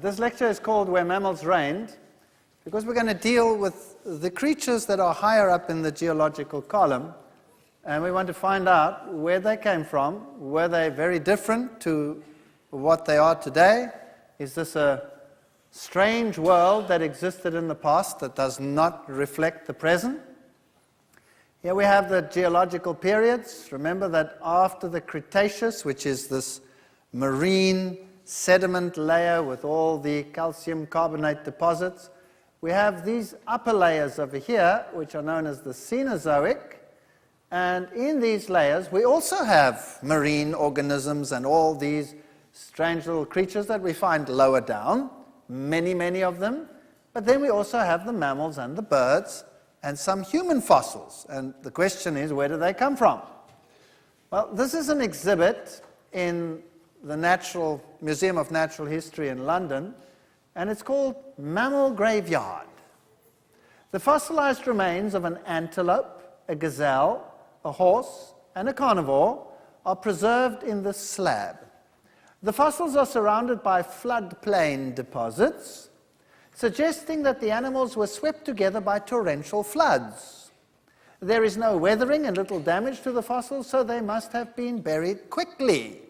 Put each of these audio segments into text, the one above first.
This lecture is called Where Mammals Reigned, because we're going to deal with the creatures that are higher up in the geological column, and we want to find out where they came from. Were they very different to what they are today? Is this a strange world that existed in the past that does not reflect the present? Here we have the geological periods. Remember that after the Cretaceous, which is this marine sediment layer with all the calcium carbonate deposits, we have these upper layers over here, which are known as the Cenozoic. And in these layers, we also have marine organisms and all these strange little creatures that we find lower down, many, many of them. But then we also have the mammals and the birds and some human fossils. And the question is, where do they come from? Well, this is an exhibit in the Museum of Natural History in London, and it's called Mammal Graveyard. The fossilized remains of an antelope, a gazelle, a horse, and a carnivore are preserved in this slab. The fossils are surrounded by floodplain deposits, suggesting that the animals were swept together by torrential floods. There is no weathering and little damage to the fossils, so they must have been buried quickly.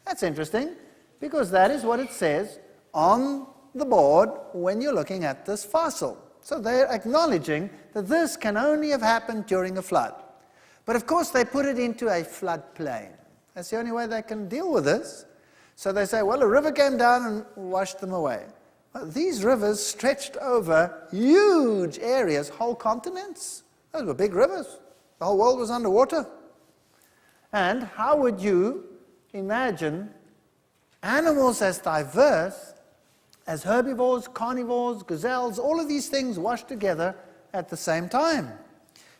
That's interesting, because that is what it says on the board when you're looking at this fossil. So they're acknowledging that this can only have happened during a flood. But of course they put it into a floodplain. That's the only way they can deal with this. So they say, well, a river came down and washed them away. Well, these rivers stretched over huge areas, whole continents. Those were big rivers. The whole world was underwater. And how would you imagine animals as diverse as herbivores, carnivores, gazelles, all of these things washed together at the same time?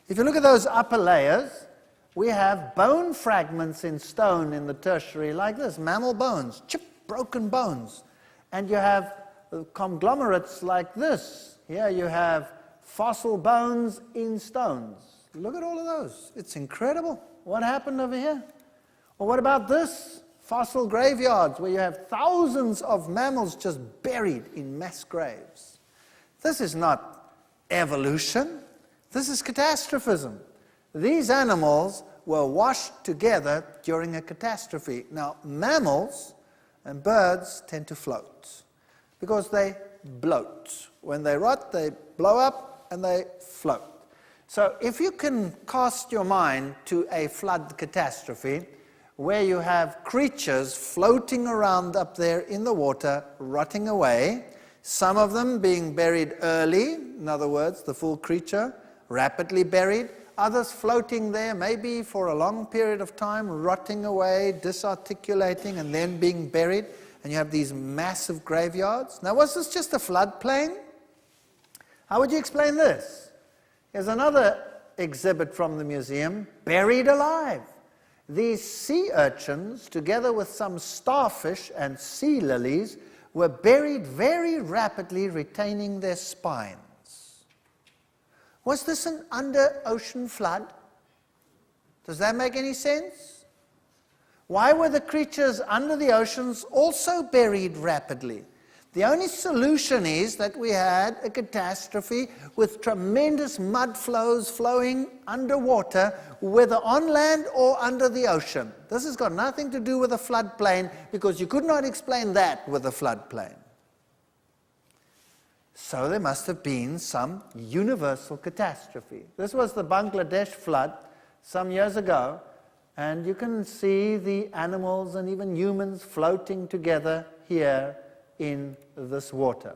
If you look at those upper layers, we have bone fragments in stone in the tertiary like this, mammal bones, chipped, broken bones. And you have conglomerates like this. Here you have fossil bones in stones. Look at all of those. It's incredible. What happened over here? Or what about this? Fossil graveyards, where you have thousands of mammals just buried in mass graves. This is not evolution. This is catastrophism. These animals were washed together during a catastrophe. Now, mammals and birds tend to float because they bloat. When they rot, they blow up and they float. So if you can cast your mind to a flood catastrophe where you have creatures floating around up there in the water, rotting away, some of them being buried early, in other words, the full creature, rapidly buried, others floating there maybe for a long period of time, rotting away, disarticulating, and then being buried, and you have these massive graveyards. Now, was this just a floodplain? How would you explain this? Here's another exhibit from the museum, buried alive. These sea urchins, together with some starfish and sea lilies, were buried very rapidly, retaining their spines. Was this an under-ocean flood? Does that make any sense? Why were the creatures under the oceans also buried rapidly? The only solution is that we had a catastrophe with tremendous mud flows flowing underwater, whether on land or under the ocean. This has got nothing to do with a floodplain, because you could not explain that with a floodplain. So there must have been some universal catastrophe. This was the Bangladesh flood some years ago, and you can see the animals and even humans floating together here in this water.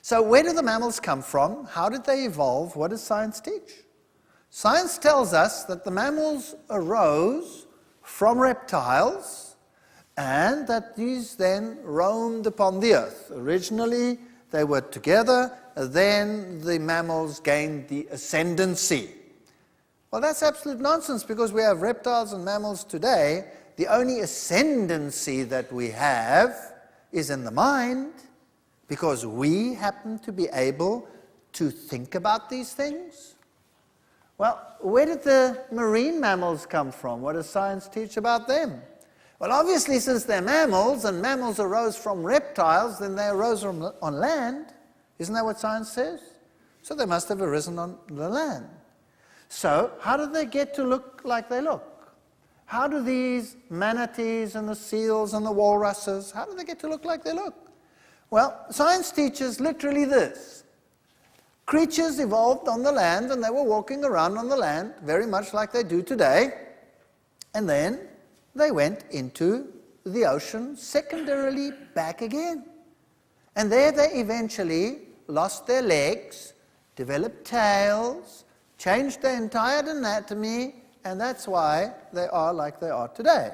So where do the mammals come from? How did they evolve? What does science teach? Science tells us that the mammals arose from reptiles and that these then roamed upon the earth. Originally, they were together, then the mammals gained the ascendancy. Well, that's absolute nonsense, because we have reptiles and mammals today. The only ascendancy that we have is in the mind, because we happen to be able to think about these things. Well, where did the marine mammals come from? What does science teach about them? Well, obviously, since they're mammals, and mammals arose from reptiles, then they arose on land. Isn't that what science says? So they must have arisen on the land. So, how did they get to look like they look? How do these manatees and the seals and the walruses, how do they get to look like they look? Well, science teaches literally this. Creatures evolved on the land, and they were walking around on the land, very much like they do today, and then they went into the ocean, secondarily back again. And there they eventually lost their legs, developed tails, changed their entire anatomy, and that's why they are like they are today.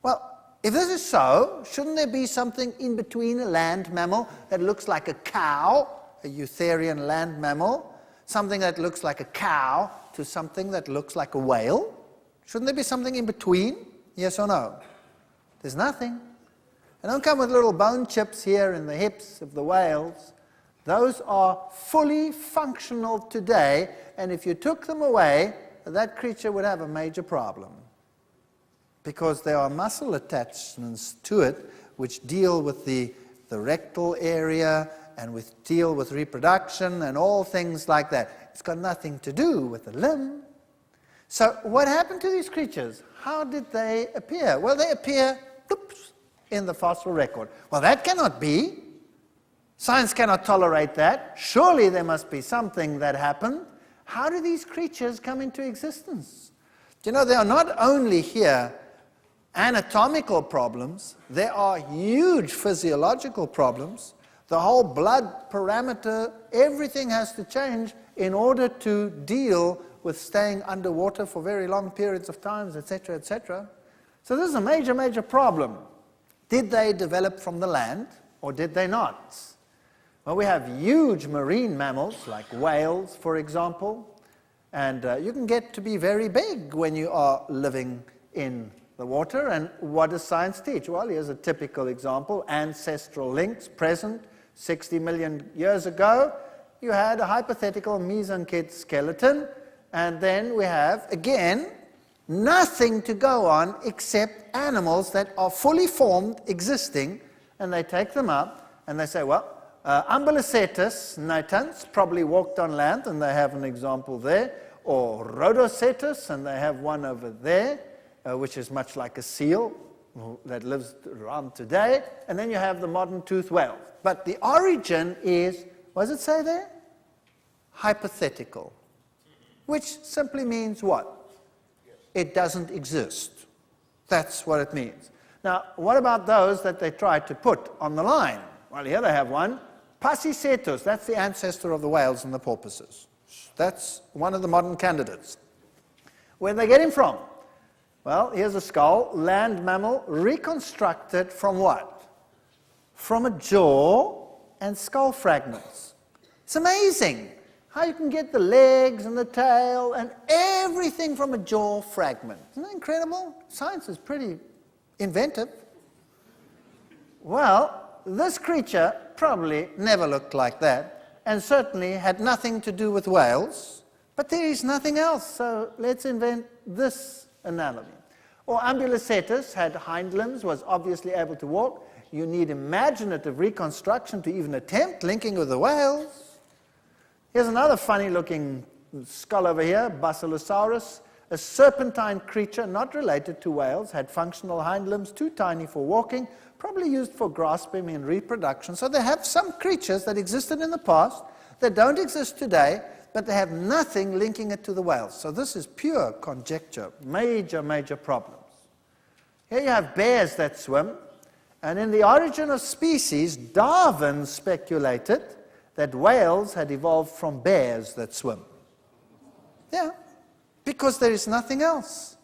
Well, if this is so, shouldn't there be something in between a land mammal that looks like a cow, a eutherian land mammal, something that looks like a cow to something that looks like a whale? Shouldn't there be something in between? Yes or no? There's nothing. And don't come with little bone chips here in the hips of the whales. Those are fully functional today, and if you took them away, that creature would have a major problem. Because there are muscle attachments to it which deal with the rectal area and deal with reproduction and all things like that. It's got nothing to do with the limb. So what happened to these creatures? How did they appear? Well, they appear in the fossil record. Well, that cannot be. Science cannot tolerate that. Surely there must be something that happened. How do these creatures come into existence? You know, there are not only here anatomical problems, there are huge physiological problems. The whole blood parameter, everything has to change in order to deal with staying underwater for very long periods of time, etc., etc. So this is a major, major problem. Did they develop from the land, or did they not? Well, we have huge marine mammals, like whales, for example, and you can get to be very big when you are living in the water. And what does science teach? Well, here's a typical example. Ancestral links present 60 million years ago. You had a hypothetical mesenkid skeleton, and then we have, again, nothing to go on except animals that are fully formed, existing, and they take them up and they say, well, Ambulocetus nitans probably walked on land, and they have an example there, or Rhodocetus, and they have one over there, which is much like a seal that lives around today, and then you have the modern toothed whale. But the origin is, what does it say there? Hypothetical, which simply means what? It doesn't exist. That's what it means. Now, what about those that they tried to put on the line? Well, here they have one. Pasicetus, that's the ancestor of the whales and the porpoises. That's one of the modern candidates. Where did they get him from? Well, here's a skull, land mammal, reconstructed from what? From a jaw and skull fragments. It's amazing how you can get the legs and the tail and everything from a jaw fragment. Isn't that incredible? Science is pretty inventive. Well, this creature probably never looked like that, and certainly had nothing to do with whales, but there is nothing else, so let's invent this analogy. Or Ambulocetus had hind limbs, was obviously able to walk. You need imaginative reconstruction to even attempt linking with the whales. Here's another funny-looking skull over here, Basilosaurus, a serpentine creature not related to whales, had functional hind limbs, too tiny for walking, probably used for grasping and reproduction. So they have some creatures that existed in the past that don't exist today, but they have nothing linking it to the whales. So this is pure conjecture, major, major problems. Here you have bears that swim, and in The Origin of Species, Darwin speculated that whales had evolved from bears that swim. Yeah, because there is nothing else.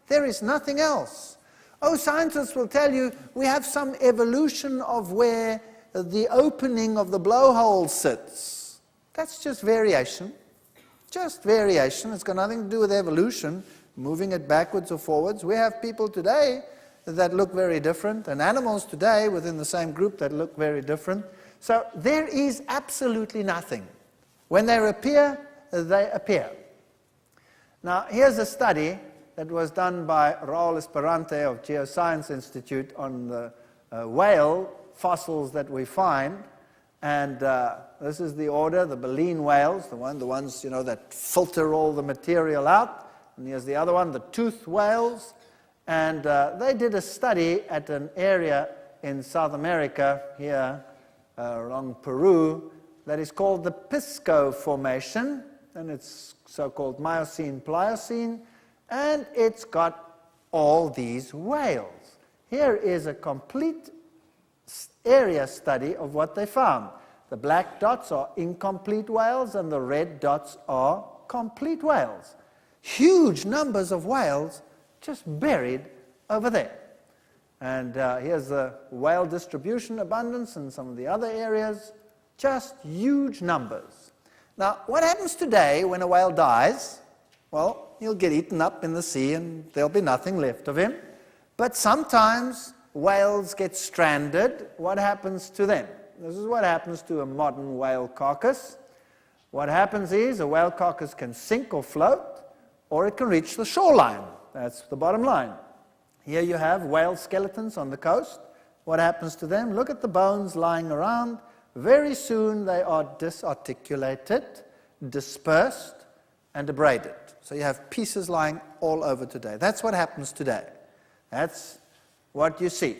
There is nothing else. Oh, scientists will tell you we have some evolution of where the opening of the blowhole sits. That's just variation. Just variation. It's got nothing to do with evolution, moving it backwards or forwards. We have people today that look very different, and animals today within the same group that look very different. So there is absolutely nothing. When they appear, they appear. Now, here's a study that was done by Raul Esperante of Geoscience Institute on the whale fossils that we find. And this is the order, the baleen whales, the ones that filter all the material out. And here's the other one, the toothed whales. And they did a study at an area in South America, here along Peru, that is called the Pisco Formation, and it's so-called Miocene-Pliocene, and it's got all these whales. Here is a complete area study of what they found. The black dots are incomplete whales, and the red dots are complete whales. Huge numbers of whales just buried over there. And here's the whale distribution abundance in some of the other areas. Just huge numbers. Now, what happens today when a whale dies? Well, he'll get eaten up in the sea and there'll be nothing left of him. But sometimes whales get stranded. What happens to them? This is what happens to a modern whale carcass. What happens is a whale carcass can sink or float, or it can reach the shoreline. That's the bottom line. Here you have whale skeletons on the coast. What happens to them? Look at the bones lying around. Very soon they are disarticulated, dispersed, and abraded. So you have pieces lying all over today. That's what happens today. That's what you see.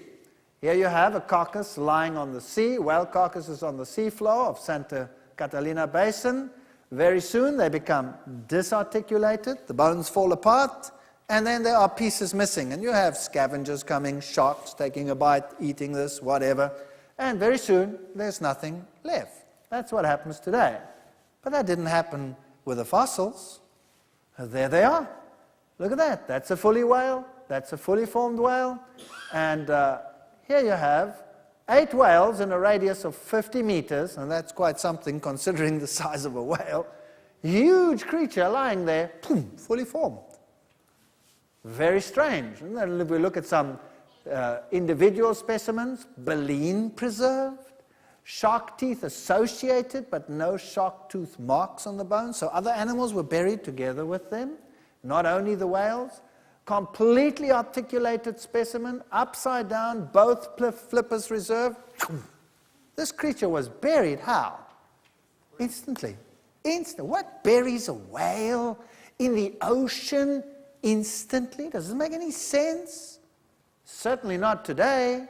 Here you have a carcass lying on the sea. Whale carcasses on the seafloor of Santa Catalina Basin. Very soon they become disarticulated, the bones fall apart, and then there are pieces missing. And you have scavengers coming, sharks taking a bite, eating this, whatever. And very soon, there's nothing left. That's what happens today. But that didn't happen with the fossils. There they are. Look at that. That's a fully whale. That's a fully formed whale. And here you have 8 whales in a radius of 50 meters, and that's quite something considering the size of a whale. Huge creature lying there, boom, fully formed. Very strange. And then if we look at some individual specimens, baleen preserved, shark teeth associated, but no shark tooth marks on the bones. So other animals were buried together with them, not only the whales. Completely articulated specimen, upside down, both flippers reserved. This creature was buried how? Instantly. What buries a whale in the ocean instantly? Does it make any sense? Certainly not today.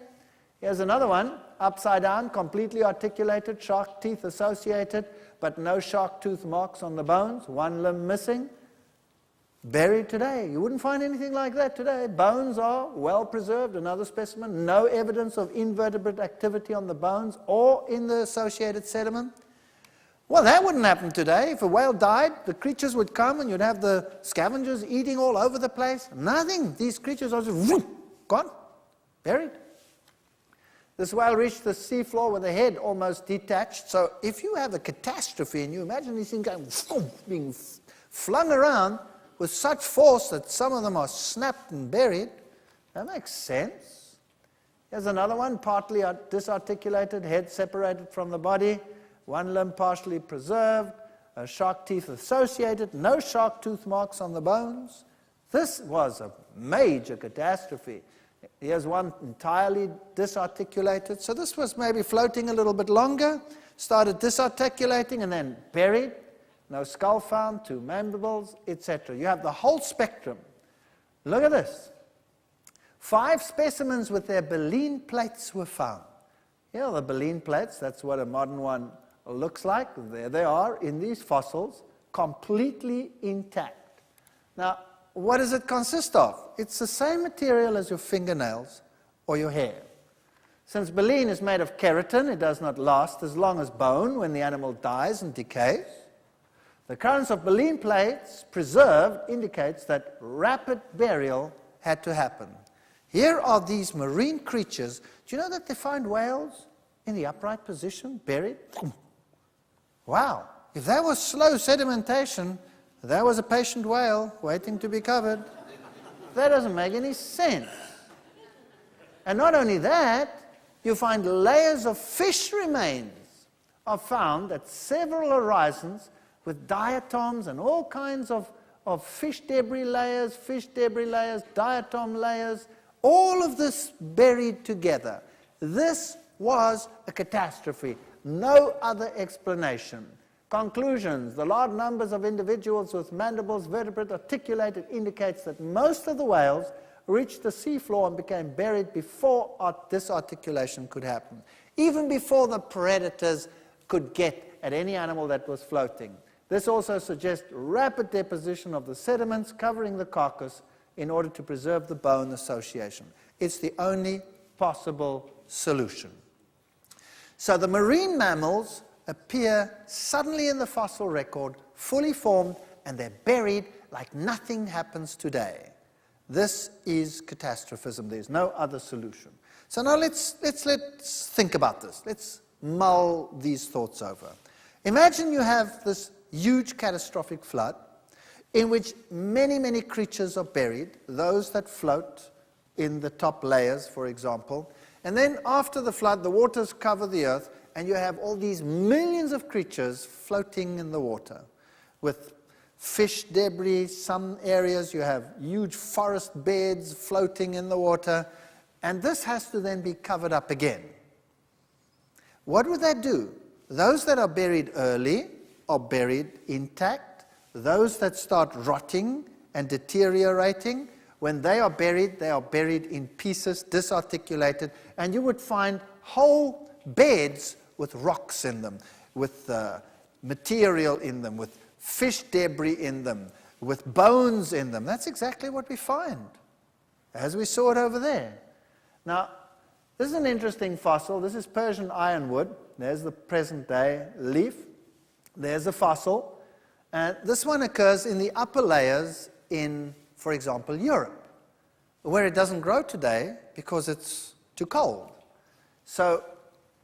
Here's another one, upside down, completely articulated, shark teeth associated, but no shark tooth marks on the bones, one limb missing. Buried today. You wouldn't find anything like that today. Bones are well preserved, another specimen, no evidence of invertebrate activity on the bones or in the associated sediment. Well, that wouldn't happen today. If a whale died, the creatures would come and you'd have the scavengers eating all over the place. Nothing. These creatures are just gone, buried. This whale reached the seafloor with the head almost detached. So if you have a catastrophe and you imagine these things going, being flung around with such force that some of them are snapped and buried, that makes sense. Here's another one, partly disarticulated, head separated from the body, one limb partially preserved, shark teeth associated, no shark tooth marks on the bones. This was a major catastrophe. Here's one entirely disarticulated. So this was maybe floating a little bit longer, started disarticulating and then buried. No skull found, 2 mandibles, etc. You have the whole spectrum. Look at this. 5 specimens with their baleen plates were found. Here are the baleen plates. That's what a modern one looks like. There they are in these fossils, completely intact. Now, what does it consist of? It's the same material as your fingernails or your hair. Since baleen is made of keratin, it does not last as long as bone when the animal dies and decays. The occurrence of baleen plates preserved indicates that rapid burial had to happen. Here are these marine creatures. Do you know that they find whales in the upright position, buried? Wow. If that was slow sedimentation, that was a patient whale waiting to be covered. That doesn't make any sense. And not only that, you find layers of fish remains are found at several horizons with diatoms and all kinds of of fish debris layers, diatom layers, all of this buried together. This was a catastrophe. No other explanation. Conclusions. The large numbers of individuals with mandibles, vertebrate, articulated indicates that most of the whales reached the seafloor and became buried before this articulation could happen, even before the predators could get at any animal that was floating. This also suggests rapid deposition of the sediments covering the carcass in order to preserve the bone association. It's the only possible solution. So the marine mammals appear suddenly in the fossil record, fully formed, and they're buried like nothing happens today. This is catastrophism. There's no other solution. So now let's think about this. Let's mull these thoughts over. Imagine you have this huge catastrophic flood in which many, many creatures are buried, those that float in the top layers, for example. And then after the flood, the waters cover the earth, and you have all these millions of creatures floating in the water with fish debris. Some areas you have huge forest beds floating in the water, and this has to then be covered up again. What would that do? Those that are buried early are buried intact. Those that start rotting and deteriorating, when they are buried in pieces, disarticulated, and you would find whole beds with rocks in them, with material in them, with fish debris in them, with bones in them. That's exactly what we find, as we saw it over there. Now, this is an interesting fossil. This is Persian ironwood. There's the present-day leaf. There's the fossil. And this one occurs in the upper layers in, for example, Europe, where it doesn't grow today because it's too cold. So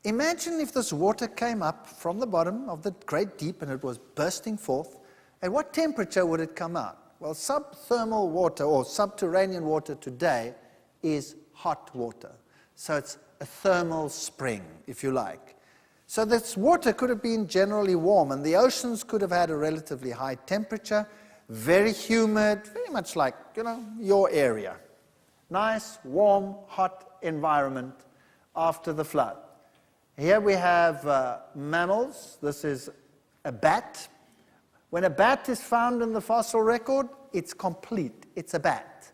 imagine if this water came up from the bottom of the great deep and it was bursting forth. At what temperature would it come out? Well, subthermal water or subterranean water today is hot water. So it's a thermal spring, if you like. So this water could have been generally warm, and the oceans could have had a relatively high temperature, very humid, very much like, your area. Nice, warm, hot environment after the flood. Here we have mammals. This is a bat. When a bat is found in the fossil record, it's complete. It's a bat.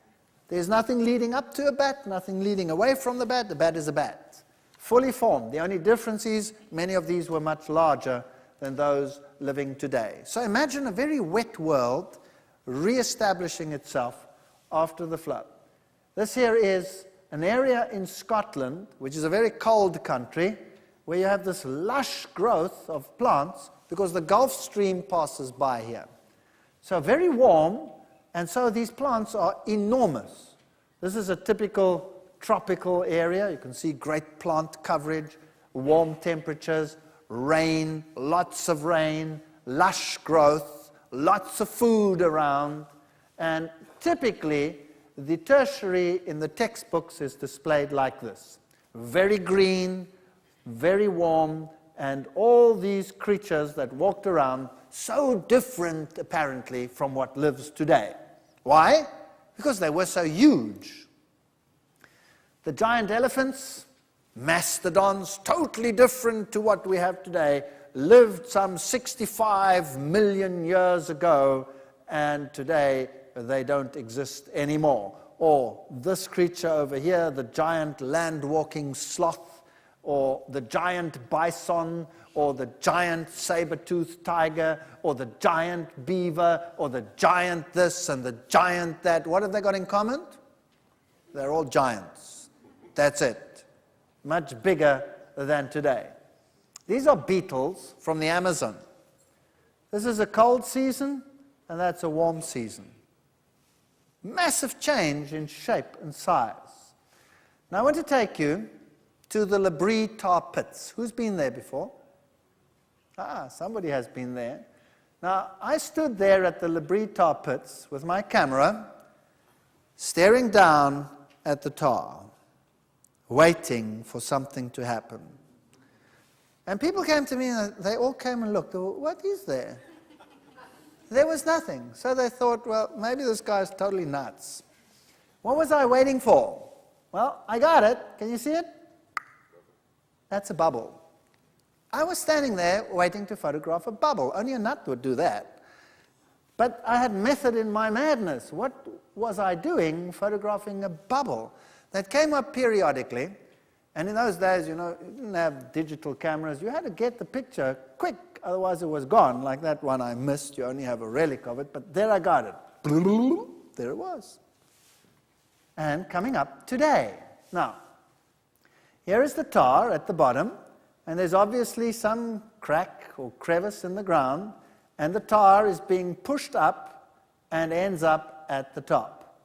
There's nothing leading up to a bat, nothing leading away from the bat. The bat is a bat. Fully formed. The only difference is many of these were much larger than those living today. So imagine a very wet world re-establishing itself after the flood. This here is an area in Scotland, which is a very cold country, where you have this lush growth of plants because the Gulf Stream passes by here. So very warm, and so these plants are enormous. This is a typical tropical area. You can see great plant coverage, warm temperatures, rain, lots of rain, lush growth, lots of food around, and typically the tertiary in the textbooks is displayed like this. Very green, very warm, and all these creatures that walked around, so different apparently from what lives today. Why? Because they were so huge. The giant elephants, mastodons, totally different to what we have today, lived some 65 million years ago, and today they don't exist anymore. Or this creature over here, the giant land-walking sloth, or the giant bison, or the giant saber-toothed tiger, or the giant beaver, or the giant this and the giant that. What have they got in common? They're all giants. That's it. Much bigger than today. These are beetles from the Amazon. This is a cold season, and that's a warm season. Massive change in shape and size. Now I want to take you to the Labrie tar pits. Who's been there before? Somebody has been there. Now, I stood there at the Labrie tar pits with my camera, staring down at the tar, waiting for something to happen. And people came to me and they all came and looked. What is there? there was nothing. So they thought, well, maybe this guy's totally nuts. What was I waiting for? Well, I got it. Can you see it? That's a bubble. I was standing there waiting to photograph a bubble. Only a nut would do that. But I had method in my madness. What was I doing photographing a bubble that came up periodically? And in those days, you didn't have digital cameras. You had to get the picture quick, otherwise it was gone. Like that one I missed. You only have a relic of it. But there I got it. There it was. And coming up today. Now, here is the tar at the bottom, and there's obviously some crack or crevice in the ground, and the tar is being pushed up and ends up at the top.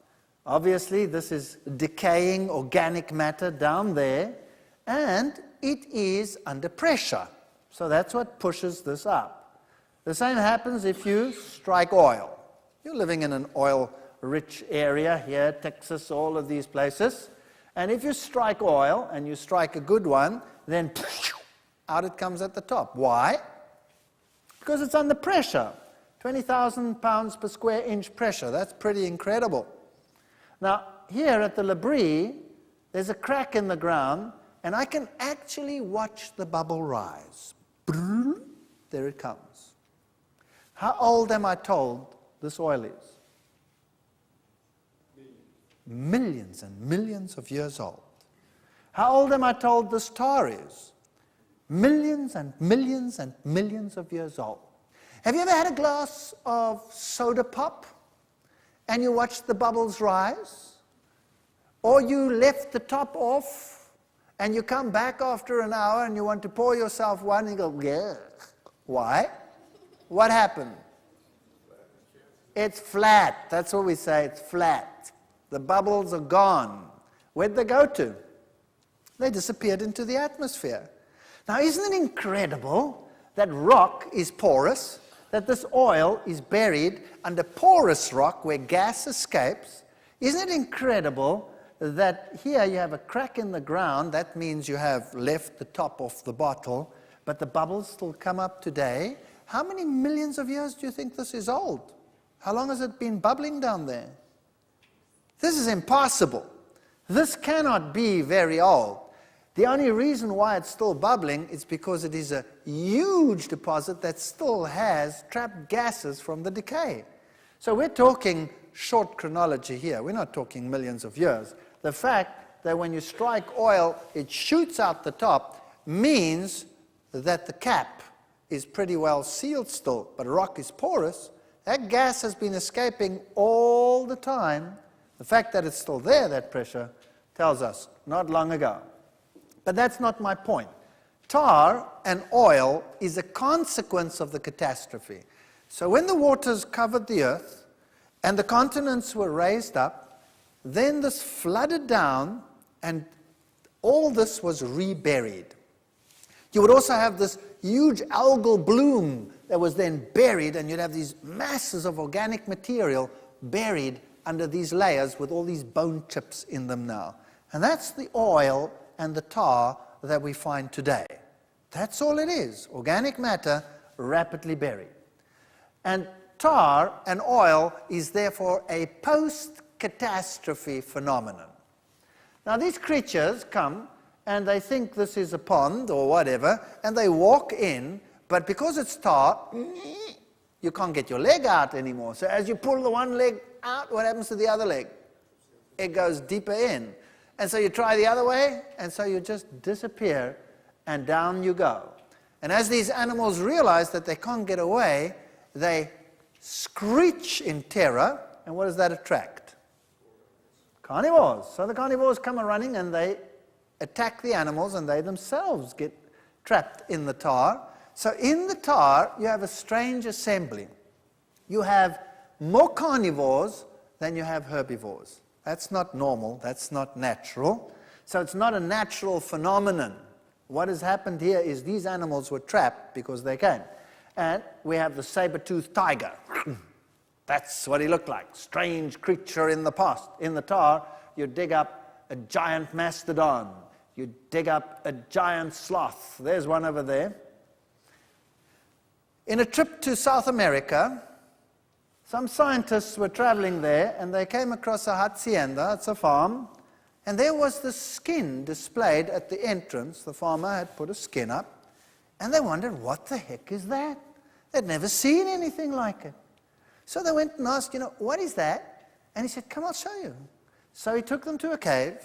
Obviously, this is decaying organic matter down there, and it is under pressure. So that's what pushes this up. The same happens if you strike oil. You're living in an oil-rich area here, Texas, all of these places. And if you strike oil, and you strike a good one, then out it comes at the top. Why? Because it's under pressure. 20,000 pounds per square inch pressure. That's pretty incredible. Now, here at the Labrie, there's a crack in the ground, and I can actually watch the bubble rise. There it comes. How old am I told this oil is? Millions and millions of years old. How old am I told this tar is? Millions and millions and millions of years old. Have you ever had a glass of soda pop and you watched the bubbles rise? Or you left the top off and you come back after an hour and you want to pour yourself one and you go, yeah. Why? What happened? It's flat. That's what we say, it's flat. The bubbles are gone. Where'd they go to? They disappeared into the atmosphere. Now, isn't it incredible that rock is porous, that this oil is buried under porous rock where gas escapes? Isn't it incredible that here you have a crack in the ground? That means you have left the top off the bottle, but the bubbles still come up today. How many millions of years do you think this is old? How long has it been bubbling down there? This is impossible. This cannot be very old. The only reason why it's still bubbling is because it is a huge deposit that still has trapped gases from the decay. So we're talking short chronology here. We're not talking millions of years. The fact that when you strike oil, it shoots out the top means that the cap is pretty well sealed still, but rock is porous. That gas has been escaping all the time. The fact that it's still there, that pressure, tells us not long ago. But that's not my point. Tar and oil is a consequence of the catastrophe. So when the waters covered the earth and the continents were raised up, then this flooded down and all this was reburied. You would also have this huge algal bloom that was then buried, and you'd have these masses of organic material buried under these layers with all these bone chips in them now. And that's the oil and the tar that we find today. That's all it is, organic matter rapidly buried. And tar and oil is therefore a post-catastrophe phenomenon. Now these creatures come and they think this is a pond or whatever, and they walk in, but because it's tar, you can't get your leg out anymore. So as you pull the one leg out, what happens to the other leg? It goes deeper in. And so you try the other way, and so you just disappear, and down you go. And as these animals realize that they can't get away, they screech in terror, and what does that attract? Carnivores. So the carnivores come running, and they attack the animals, and they themselves get trapped in the tar. So in the tar, you have a strange assembly. You have more carnivores than you have herbivores. That's not normal, that's not natural. So it's not a natural phenomenon. What has happened here is these animals were trapped because they came. And we have the saber-toothed tiger. That's what he looked like. Strange creature in the past. In the tar, you dig up a giant mastodon. You dig up a giant sloth. There's one over there. In a trip to South America, some scientists were traveling there, and they came across a hacienda, it's a farm, and there was the skin displayed at the entrance. The farmer had put a skin up, and they wondered, what the heck is that? They'd never seen anything like it. So they went and asked, what is that? And he said, come, I'll show you. So he took them to a cave,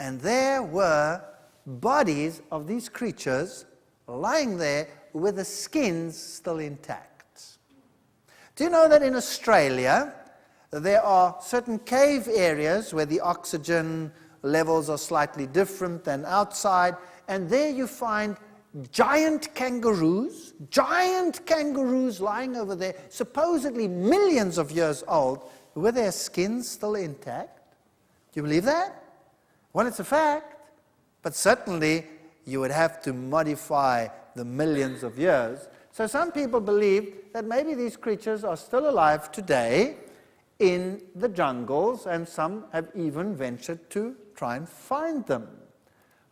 and there were bodies of these creatures lying there with the skins still intact. Do you know that in Australia, there are certain cave areas where the oxygen levels are slightly different than outside, and there you find giant kangaroos lying over there, supposedly millions of years old, with their skins still intact? Do you believe that? Well, it's a fact, but certainly you would have to modify the millions of years. So some people believe that maybe these creatures are still alive today in the jungles, and some have even ventured to try and find them.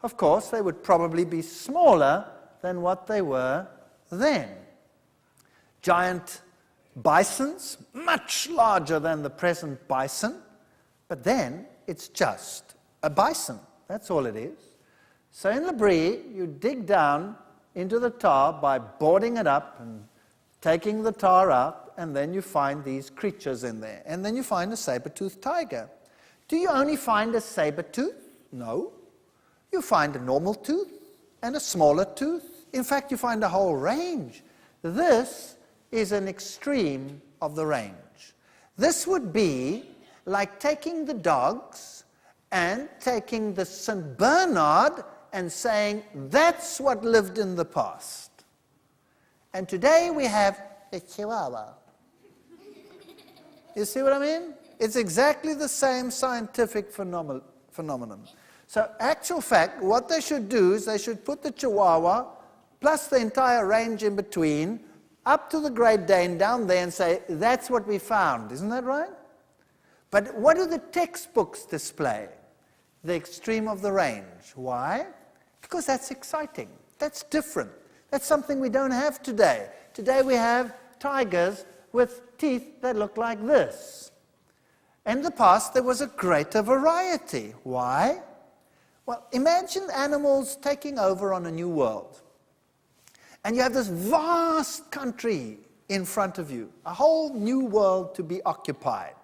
Of course, they would probably be smaller than what they were then. Giant bisons, much larger than the present bison, but then it's just a bison. That's all it is. So in Labrie, you dig down into the tar by boarding it up and taking the tar up, and then you find these creatures in there. And then you find a saber-toothed tiger. Do you only find a saber-tooth? No. You find a normal tooth and a smaller tooth. In fact, you find a whole range. This is an extreme of the range. This would be like taking the dogs and taking the St. Bernard and saying, that's what lived in the past. And today we have a Chihuahua. You see what I mean? It's exactly the same scientific phenomenon. So, actual fact, what they should do is they should put the Chihuahua plus the entire range in between up to the Great Dane down there and say, that's what we found. Isn't that right? But what do the textbooks display? The extreme of the range. Why? Because that's exciting. That's different. That's something we don't have today. Today we have tigers with teeth that look like this. In the past, there was a greater variety. Why? Well, imagine animals taking over on a new world. And you have this vast country in front of you, a whole new world to be occupied.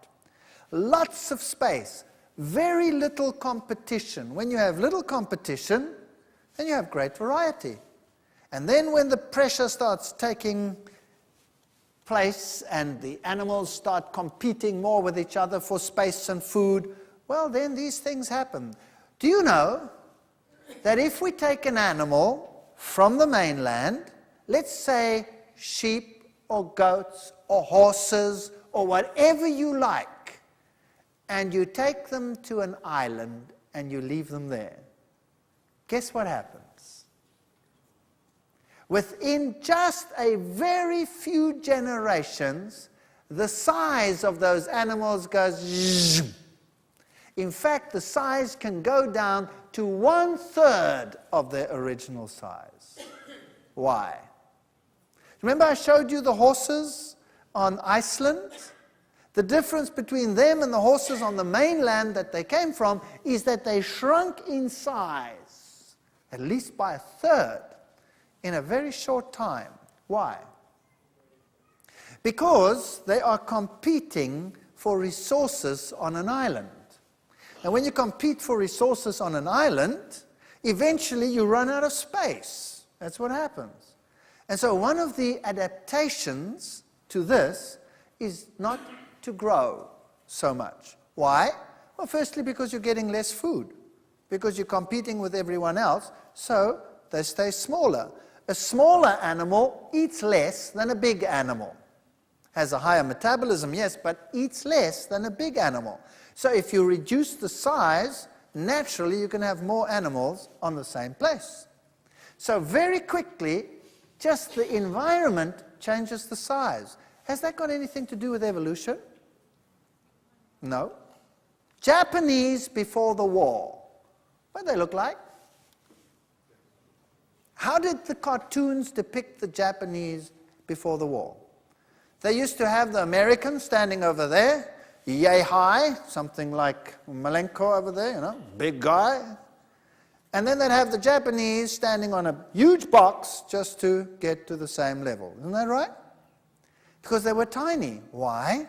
Lots of space, very little competition. When you have little competition, then you have great variety. And then when the pressure starts taking place and the animals start competing more with each other for space and food, well, then these things happen. Do you know that if we take an animal from the mainland, let's say sheep or goats or horses or whatever you like, and you take them to an island and you leave them there, guess what happens? Within just a very few generations, the size of those animals goes zoom. In fact, the size can go down to 1/3 of their original size. Why? Remember I showed you the horses on Iceland? The difference between them and the horses on the mainland that they came from is that they shrunk in size, at least by 1/3, in a very short time. Why? Because they are competing for resources on an island. And when you compete for resources on an island, eventually you run out of space. That's what happens. And so one of the adaptations to this is not to grow so much. Why? Well, firstly, because you're getting less food, because you're competing with everyone else, so they stay smaller. A smaller animal eats less than a big animal. Has a higher metabolism, yes, but eats less than a big animal. So if you reduce the size, naturally you can have more animals on the same place. So very quickly, just the environment changes the size. Has that got anything to do with evolution? No. Japanese before the war. What did they look like? How did the cartoons depict the Japanese before the war? They used to have the Americans standing over there, yay high, something like Malenko over there, you know, big guy. And then they'd have the Japanese standing on a huge box just to get to the same level. Isn't that right? Because they were tiny. Why?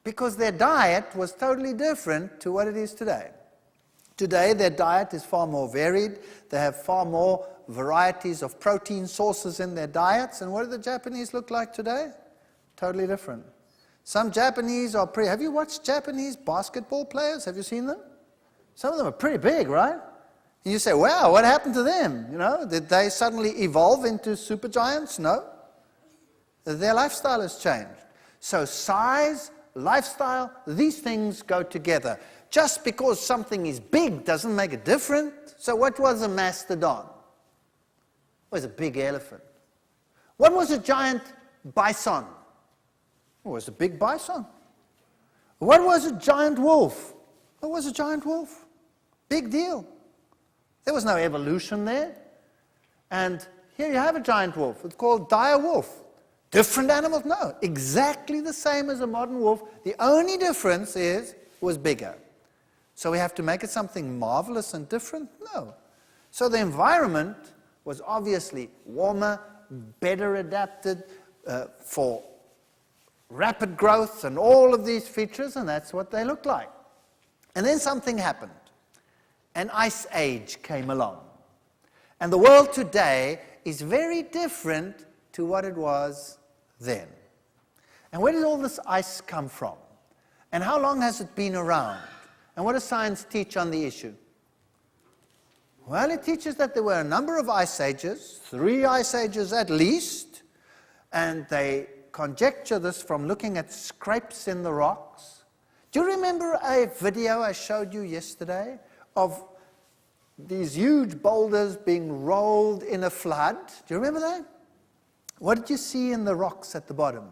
Because their diet was totally different to what it is today. Today, their diet is far more varied. They have far more varieties of protein sources in their diets. And what do the Japanese look like today? Totally different. Some Japanese are pretty... Have you watched Japanese basketball players? Have you seen them? Some of them are pretty big, right? And you say, wow, what happened to them? You know, did they suddenly evolve into supergiants? No. Their lifestyle has changed. So size, lifestyle, these things go together. Just because something is big doesn't make it different. So what was a mastodon? It was a big elephant. What was a giant bison? It was a big bison. What was a giant wolf? What was a giant wolf? Big deal. There was no evolution there. And here you have a giant wolf. It's called dire wolf. Different animals? No. Exactly the same as a modern wolf. The only difference is it was bigger. So we have to make it something marvelous and different? No. So the environment was obviously warmer, better adapted for rapid growth and all of these features, and that's what they look like. And then something happened. An ice age came along. And the world today is very different to what it was then. And where did all this ice come from? And how long has it been around? And what does science teach on the issue? Well, it teaches that there were a number of ice ages, 3 ice ages at least, and they conjecture this from looking at scrapes in the rocks. Do you remember a video I showed you yesterday of these huge boulders being rolled in a flood? Do you remember that? What did you see in the rocks at the bottom?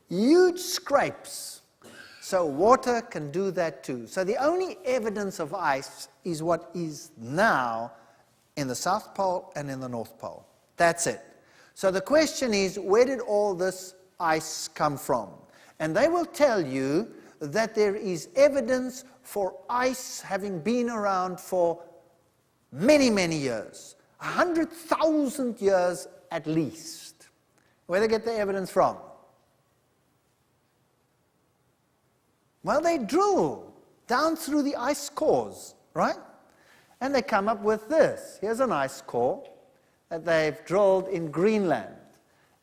Huge scrapes. So water can do that too. So the only evidence of ice is what is now in the South Pole and in the North Pole. That's it. So the question is, where did all this ice come from? And they will tell you that there is evidence for ice having been around for many, many years. 100,000 years at least. Where do they get the evidence from? Well, they drill down through the ice cores, right? And they come up with this. Here's an ice core that they've drilled in Greenland.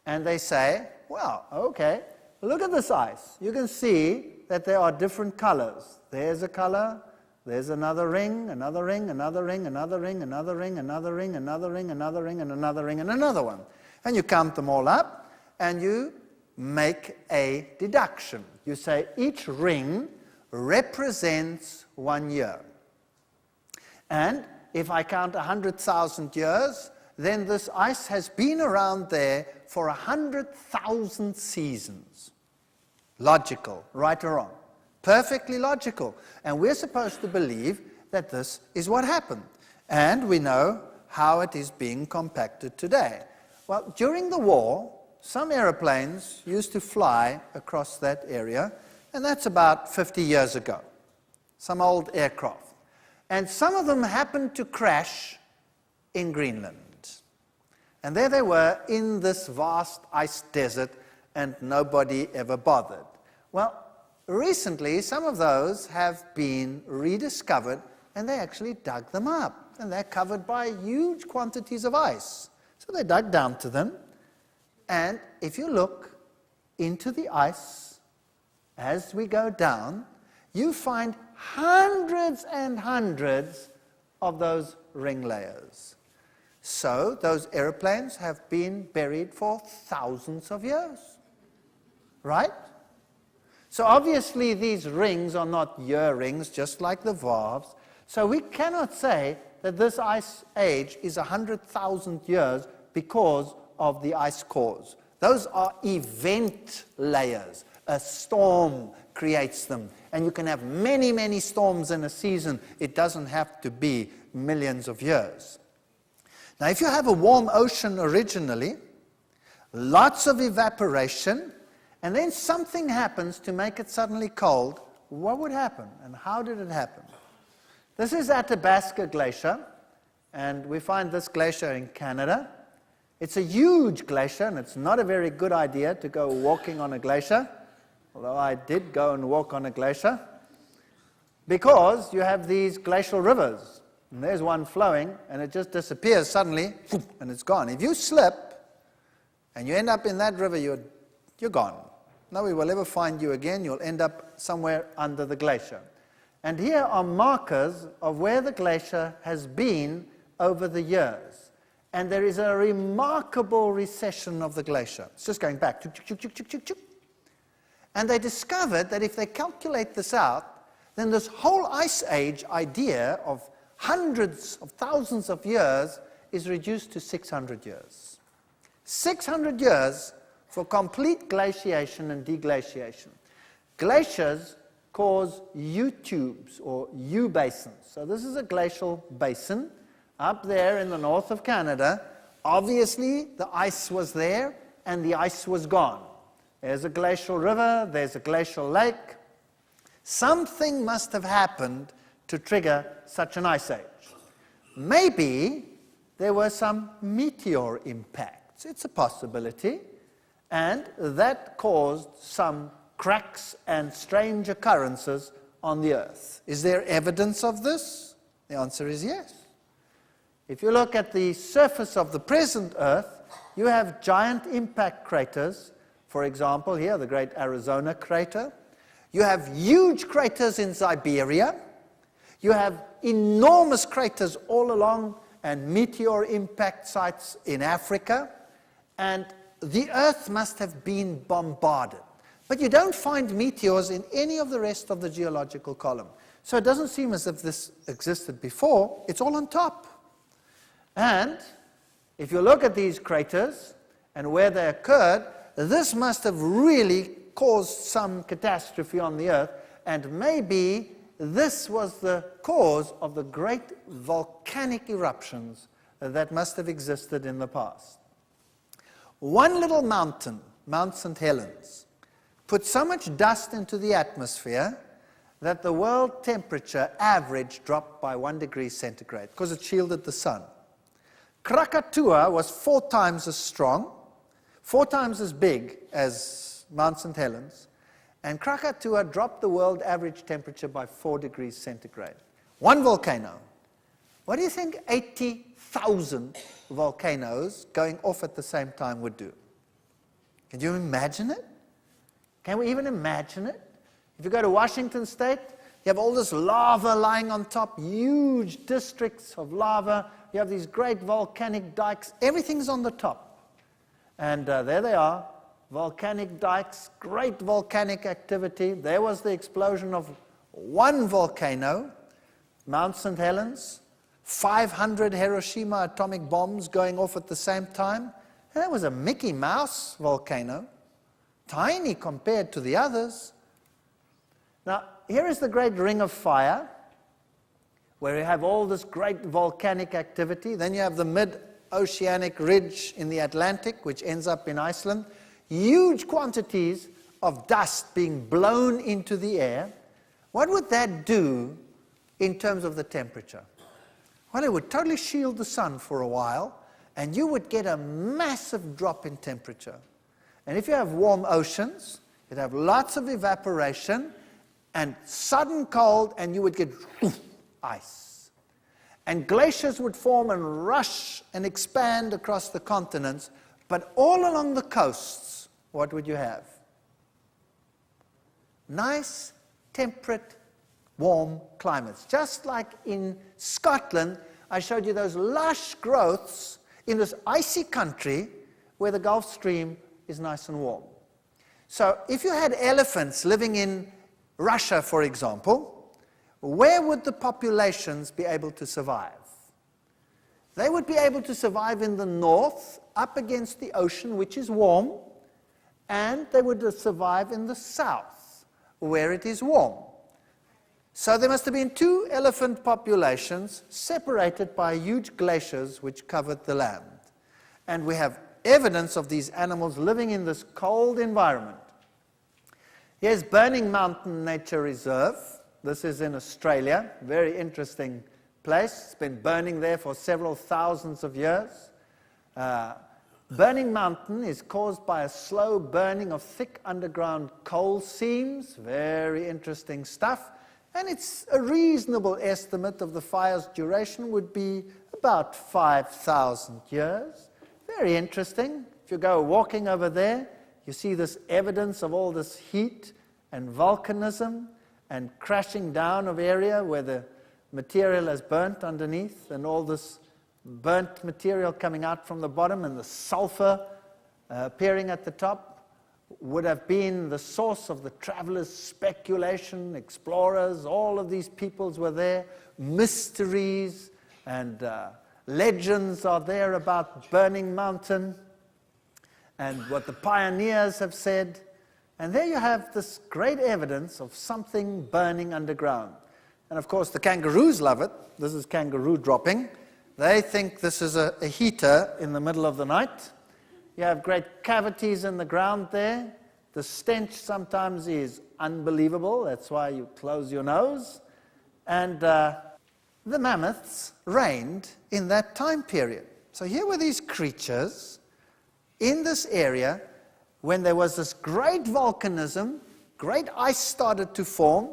And they say, well, okay, look at this ice. You can see that there are different colors. There's a color, there's another ring, another ring, another ring, another ring, another ring, another ring, another ring, another ring, and another ring, and another one. And you count them all up, and you make a deduction. You say each ring represents 1 year. And if I count 100,000 years, then this ice has been around there for 100,000 seasons. Logical, right or wrong? Perfectly logical. And we're supposed to believe that this is what happened. And we know how it is being compacted today. Well, during the war, some aeroplanes used to fly across that area, and that's about 50 years ago. Some old aircraft. And some of them happened to crash in Greenland. And there they were in this vast ice desert, and nobody ever bothered. Well, recently, some of those have been rediscovered, and they actually dug them up. And they're covered by huge quantities of ice. So they dug down to them. And if you look into the ice as we go down, you find hundreds and hundreds of those ring layers. So those airplanes have been buried for thousands of years, right? So obviously these rings are not year rings, just like the valves. So we cannot say that this ice age is 100,000 years because of the ice cores. Those are event layers. A storm creates them. And you can have many, many storms in a season. It doesn't have to be millions of years. Now, if you have a warm ocean originally, lots of evaporation, and then something happens to make it suddenly cold, what would happen, and how did it happen? This is Athabasca Glacier, and we find this glacier in Canada. It's a huge glacier, and it's not a very good idea to go walking on a glacier, although I did go and walk on a glacier, because you have these glacial rivers. And there's one flowing, and it just disappears suddenly, and it's gone. If you slip, and you end up in that river, you're gone. Nobody will ever find you again. You'll end up somewhere under the glacier. And here are markers of where the glacier has been over the years. And there is a remarkable recession of the glacier. It's just going back. And they discovered that if they calculate this out, then this whole ice age idea of hundreds of thousands of years is reduced to 600 years. 600 years for complete glaciation and deglaciation. Glaciers cause U-tubes or U-basins. So this is a glacial basin up there in the north of Canada. Obviously, the ice was there and the ice was gone. There's a glacial river, there's a glacial lake. Something must have happened to trigger such an ice age. Maybe there were some meteor impacts. It's a possibility. And that caused some cracks and strange occurrences on the Earth. Is there evidence of this? The answer is yes. If you look at the surface of the present Earth, you have giant impact craters. For example, here, the Great Arizona Crater. You have huge craters in Siberia. You have enormous craters all along and meteor impact sites in Africa. And the Earth must have been bombarded. But you don't find meteors in any of the rest of the geological column. So it doesn't seem as if this existed before. It's all on top. And if you look at these craters and where they occurred, this must have really caused some catastrophe on the Earth. And maybe this was the cause of the great volcanic eruptions that must have existed in the past. One little mountain, Mount St. Helens, put so much dust into the atmosphere that the world temperature average dropped by 1 degree centigrade because it shielded the sun. Krakatoa was 4 times as strong, 4 times as big as Mount St. Helens, and Krakatoa dropped the world average temperature by 4 degrees centigrade. One volcano. What do you think 80,000 volcanoes going off at the same time would do? Can you imagine it? Can we even imagine it? If you go to Washington State, you have all this lava lying on top, huge districts of lava. You have these great volcanic dikes. Everything's on the top. And there they are, volcanic dikes, great volcanic activity. There was the explosion of one volcano, Mount St. Helens, 500 Hiroshima atomic bombs going off at the same time. And that was a Mickey Mouse volcano, tiny compared to the others. Now, here is the Great Ring of Fire, where you have all this great volcanic activity. Then you have the mid-oceanic ridge in the Atlantic, which ends up in Iceland. Huge quantities of dust being blown into the air. What would that do in terms of the temperature? Well, it would totally shield the sun for a while, and you would get a massive drop in temperature. And if you have warm oceans, you'd have lots of evaporation and sudden cold, and you would get ice. And glaciers would form and rush and expand across the continents, but all along the coasts, what would you have? Nice, temperate, warm climates. Just like in Scotland, I showed you those lush growths in this icy country where the Gulf Stream is nice and warm. So if you had elephants living in Russia, for example, where would the populations be able to survive? They would be able to survive in the north, up against the ocean, which is warm, and they would survive in the south, where it is warm. So there must have been 2 elephant populations separated by huge glaciers which covered the land. And we have evidence of these animals living in this cold environment Here's Burning Mountain Nature Reserve. This is in Australia, very interesting place. It's been burning there for several thousands of years. Burning Mountain is caused by a slow burning of thick underground coal seams. Very interesting stuff. And it's a reasonable estimate of the fire's duration would be about 5,000 years. Very interesting. If you go walking over there, you see this evidence of all this heat and volcanism and crashing down of area where the material has burnt underneath, and all this burnt material coming out from the bottom, and the sulfur appearing at the top would have been the source of the travelers' speculation, explorers. All of these peoples were there. Mysteries and legends are there about Burning Mountain and what the pioneers have said. And there you have this great evidence of something burning underground. And of course, the kangaroos love it. This is kangaroo dropping. They think this is a heater in the middle of the night. You have great cavities in the ground there. The stench sometimes is unbelievable. That's why you close your nose. And the mammoths reigned in that time period. So here were these creatures in this area when there was this great volcanism, great ice started to form,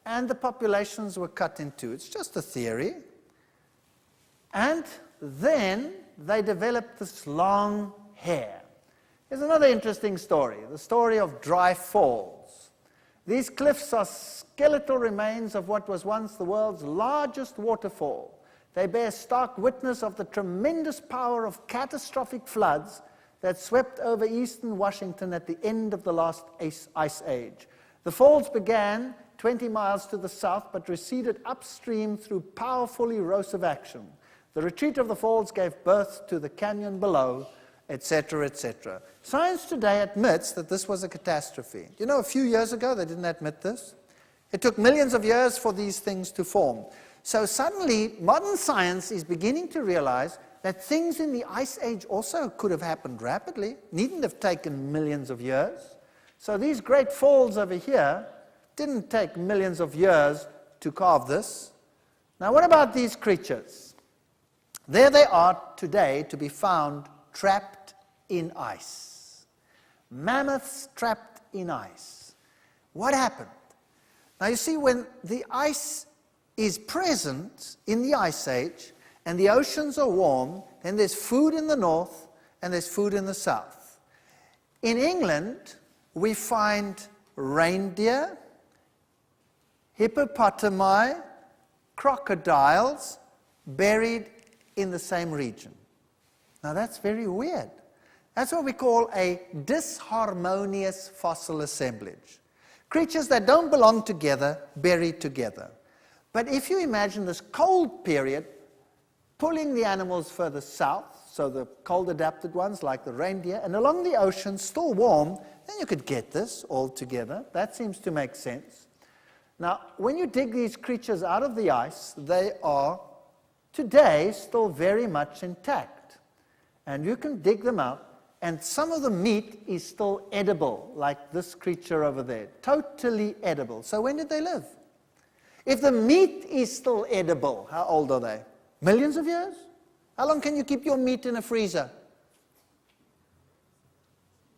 and the populations were cut in two. It's just a theory. And then they developed this long hair. Here's another interesting story, the story of Dry Falls. These cliffs are skeletal remains of what was once the world's largest waterfall. They bear stark witness of the tremendous power of catastrophic floods that swept over eastern Washington at the end of the last ice age. The falls began 20 miles to the south, but receded upstream through powerful erosive action. The retreat of the falls gave birth to the canyon below, etc., etc. Science today admits that this was a catastrophe. You know, a few years ago, they didn't admit this. It took millions of years for these things to form. So suddenly, modern science is beginning to realize that things in the Ice Age also could have happened rapidly, needn't have taken millions of years. So these great falls over here didn't take millions of years to carve this. Now what about these creatures? There they are today to be found trapped in ice. Mammoths trapped in ice. What happened? Now you see, when the ice is present in the Ice Age, and the oceans are warm, then there's food in the north and there's food in the south. In England, we find reindeer, hippopotami, crocodiles buried in the same region. Now that's very weird. That's what we call a disharmonious fossil assemblage. Creatures that don't belong together, buried together. But if you imagine this cold period, pulling the animals further south, so the cold-adapted ones like the reindeer, and along the ocean, still warm, then you could get this all together. That seems to make sense. Now, when you dig these creatures out of the ice, they are today still very much intact. And you can dig them out, and some of the meat is still edible, like this creature over there, totally edible. So when did they live? If the meat is still edible, how old are they? Millions of years? How long can you keep your meat in a freezer?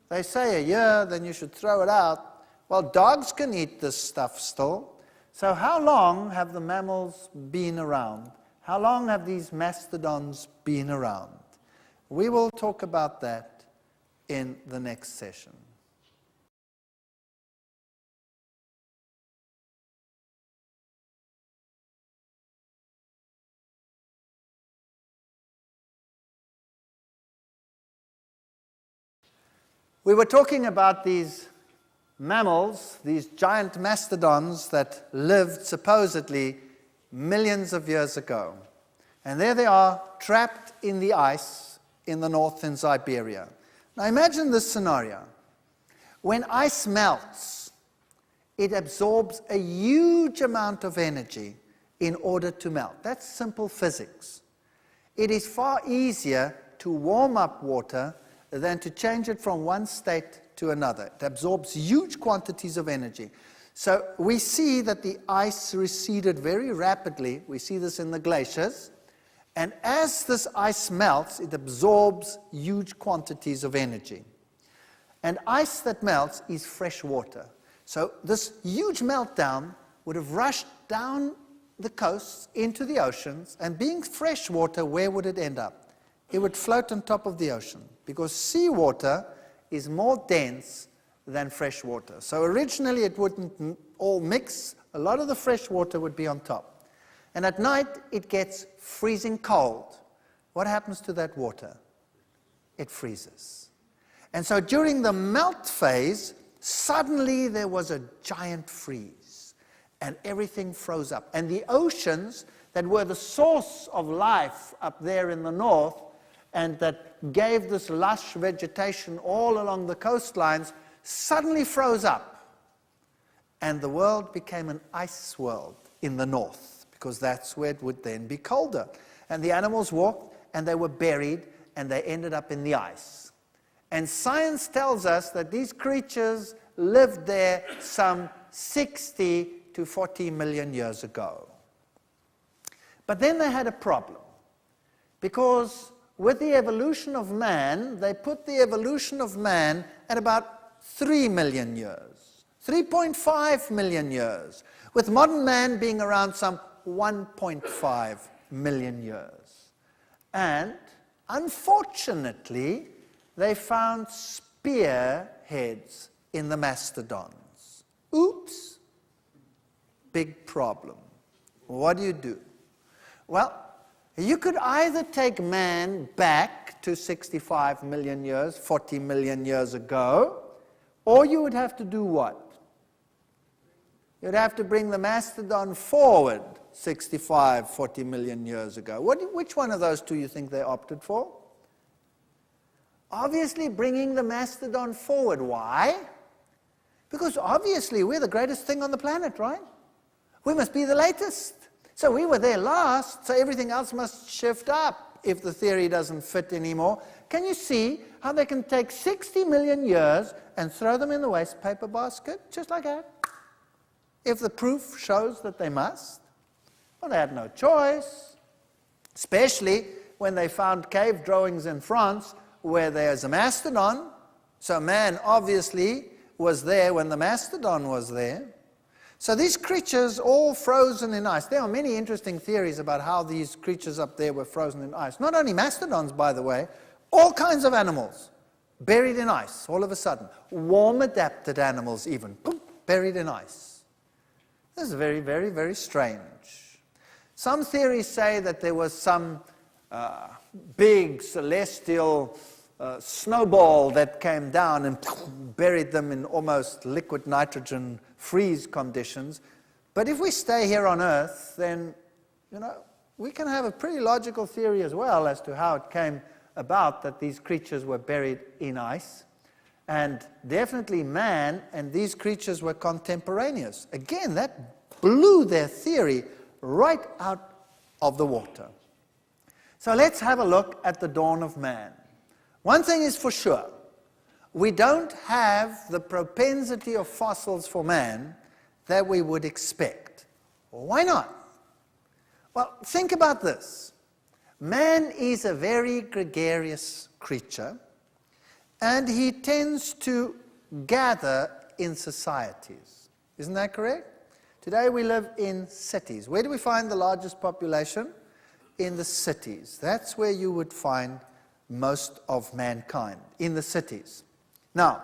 They say a year, then you should throw it out. Well, dogs can eat this stuff still. So how long have the mammals been around? How long have these mastodons been around? We will talk about that in the next session. We were talking about these mammals, these giant mastodons that lived supposedly millions of years ago. And there they are, trapped in the ice in the north in Siberia. Now imagine this scenario. When ice melts, it absorbs a huge amount of energy in order to melt. That's simple physics. It is far easier to warm up water than to change it from one state to another. It absorbs huge quantities of energy. So we see that the ice receded very rapidly. We see this in the glaciers. And as this ice melts, it absorbs huge quantities of energy. And ice that melts is fresh water. So this huge meltdown would have rushed down the coasts into the oceans, and being fresh water, where would it end up? It would float on top of the ocean, because seawater is more dense than fresh water. So originally it wouldn't all mix. A lot of the fresh water would be on top. And at night it gets freezing cold. What happens to that water? It freezes. And so during the melt phase, suddenly there was a giant freeze, and everything froze up. And the oceans that were the source of life up there in the north, and that gave this lush vegetation all along the coastlines, suddenly froze up. And the world became an ice world in the north, because that's where it would then be colder. And the animals walked, and they were buried, and they ended up in the ice. And science tells us that these creatures lived there some 60 to 40 million years ago. But then they had a problem, because with the evolution of man, they put the evolution of man at about 3 million years, 3.5 million years, with modern man being around some 1.5 million years. And unfortunately, they found spear heads in the mastodons. Oops, big problem. What do? Well, you could either take man back to 65 million years, 40 million years ago, or you would have to do what? You'd have to bring the mastodon forward 65, 40 million years ago. Which one of those two you think they opted for? Obviously bringing the mastodon forward. Why? Because obviously we're the greatest thing on the planet, right? We must be the latest. So we were there last, so everything else must shift up if the theory doesn't fit anymore. Can you see how they can take 60 million years and throw them in the waste paper basket, just like that? If the proof shows that they must. Well, they had no choice, especially when they found cave drawings in France where there's a mastodon. So man obviously was there when the mastodon was there. So these creatures all frozen in ice. There are many interesting theories about how these creatures up there were frozen in ice. Not only mastodons, by the way, all kinds of animals buried in ice all of a sudden. Warm-adapted animals even, boom, buried in ice. This is very, very, very strange. Some theories say that there was some big celestial snowball that came down and buried them in almost liquid nitrogen freeze conditions. But if we stay here on Earth, then, we can have a pretty logical theory as well as to how it came about that these creatures were buried in ice. And definitely man and these creatures were contemporaneous. Again, that blew their theory right out of the water. So let's have a look at the dawn of man. One thing is for sure, we don't have the propensity of fossils for man that we would expect. Why not? Well, think about this. Man is a very gregarious creature, and he tends to gather in societies. Isn't that correct? Today we live in cities. Where do we find the largest population? In the cities. That's where you would find most of mankind, in the cities. Now,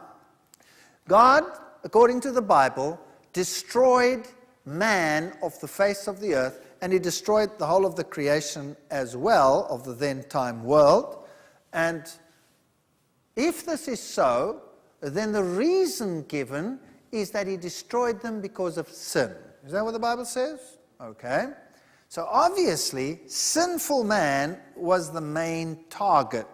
God, according to the Bible, destroyed man off the face of the earth, and he destroyed the whole of the creation as well, of the then-time world. And if this is so, then the reason given is that he destroyed them because of sin. Is that what the Bible says? Okay. So obviously, sinful man was the main target.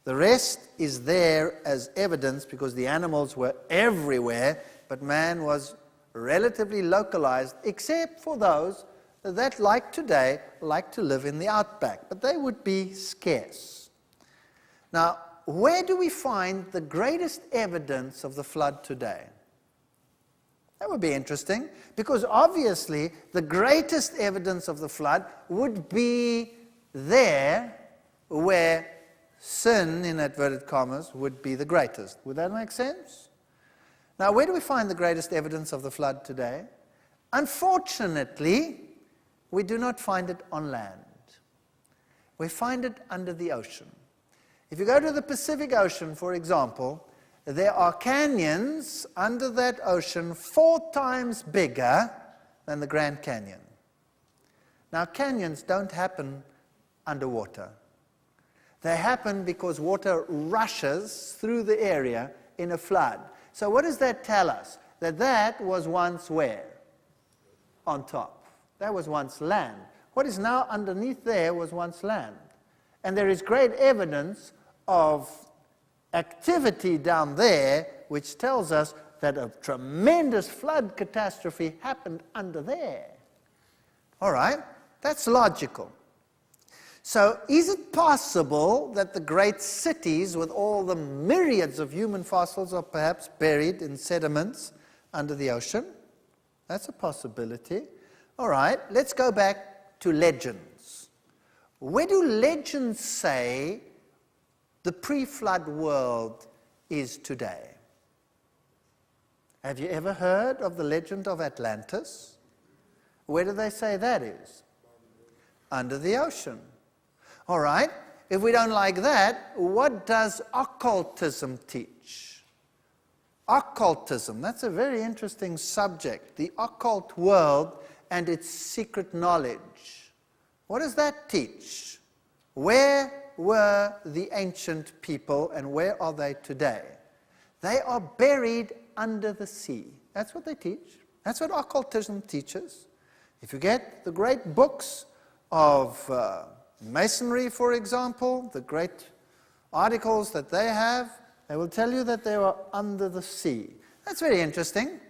The rest is there as evidence because the animals were everywhere, but man was relatively localized, except for those that, like today, like to live in the outback. But they would be scarce. Now, where do we find the greatest evidence of the flood today? That would be interesting, because obviously the greatest evidence of the flood would be there where sin, in inverted commas, would be the greatest. Would that make sense? Now, where do we find the greatest evidence of the flood today? Unfortunately, we do not find it on land. We find it under the ocean. If you go to the Pacific Ocean, for example, there are canyons under that ocean 4 times bigger than the Grand Canyon. Now, canyons don't happen underwater. They happen because water rushes through the area in a flood. So what does that tell us? That was once where? On top. That was once land. What is now underneath there was once land. And there is great evidence of activity down there which tells us that a tremendous flood catastrophe happened under there. All right, that's logical. So is it possible that the great cities with all the myriads of human fossils are perhaps buried in sediments under the ocean? That's a possibility. All right, let's go back to legends. Where do legends say the pre-flood world is today? Have you ever heard of the legend of Atlantis? Where do they say that is? Under the ocean. All right, if we don't like that, what does occultism teach? Occultism, that's a very interesting subject. The occult world and its secret knowledge. What does that teach? Where were the ancient people and where are they today? They are buried under the sea. That's what they teach. That's what occultism teaches. If you get the great books of Masonry, for example, the great articles that they have, they will tell you that they were under the sea. That's very interesting.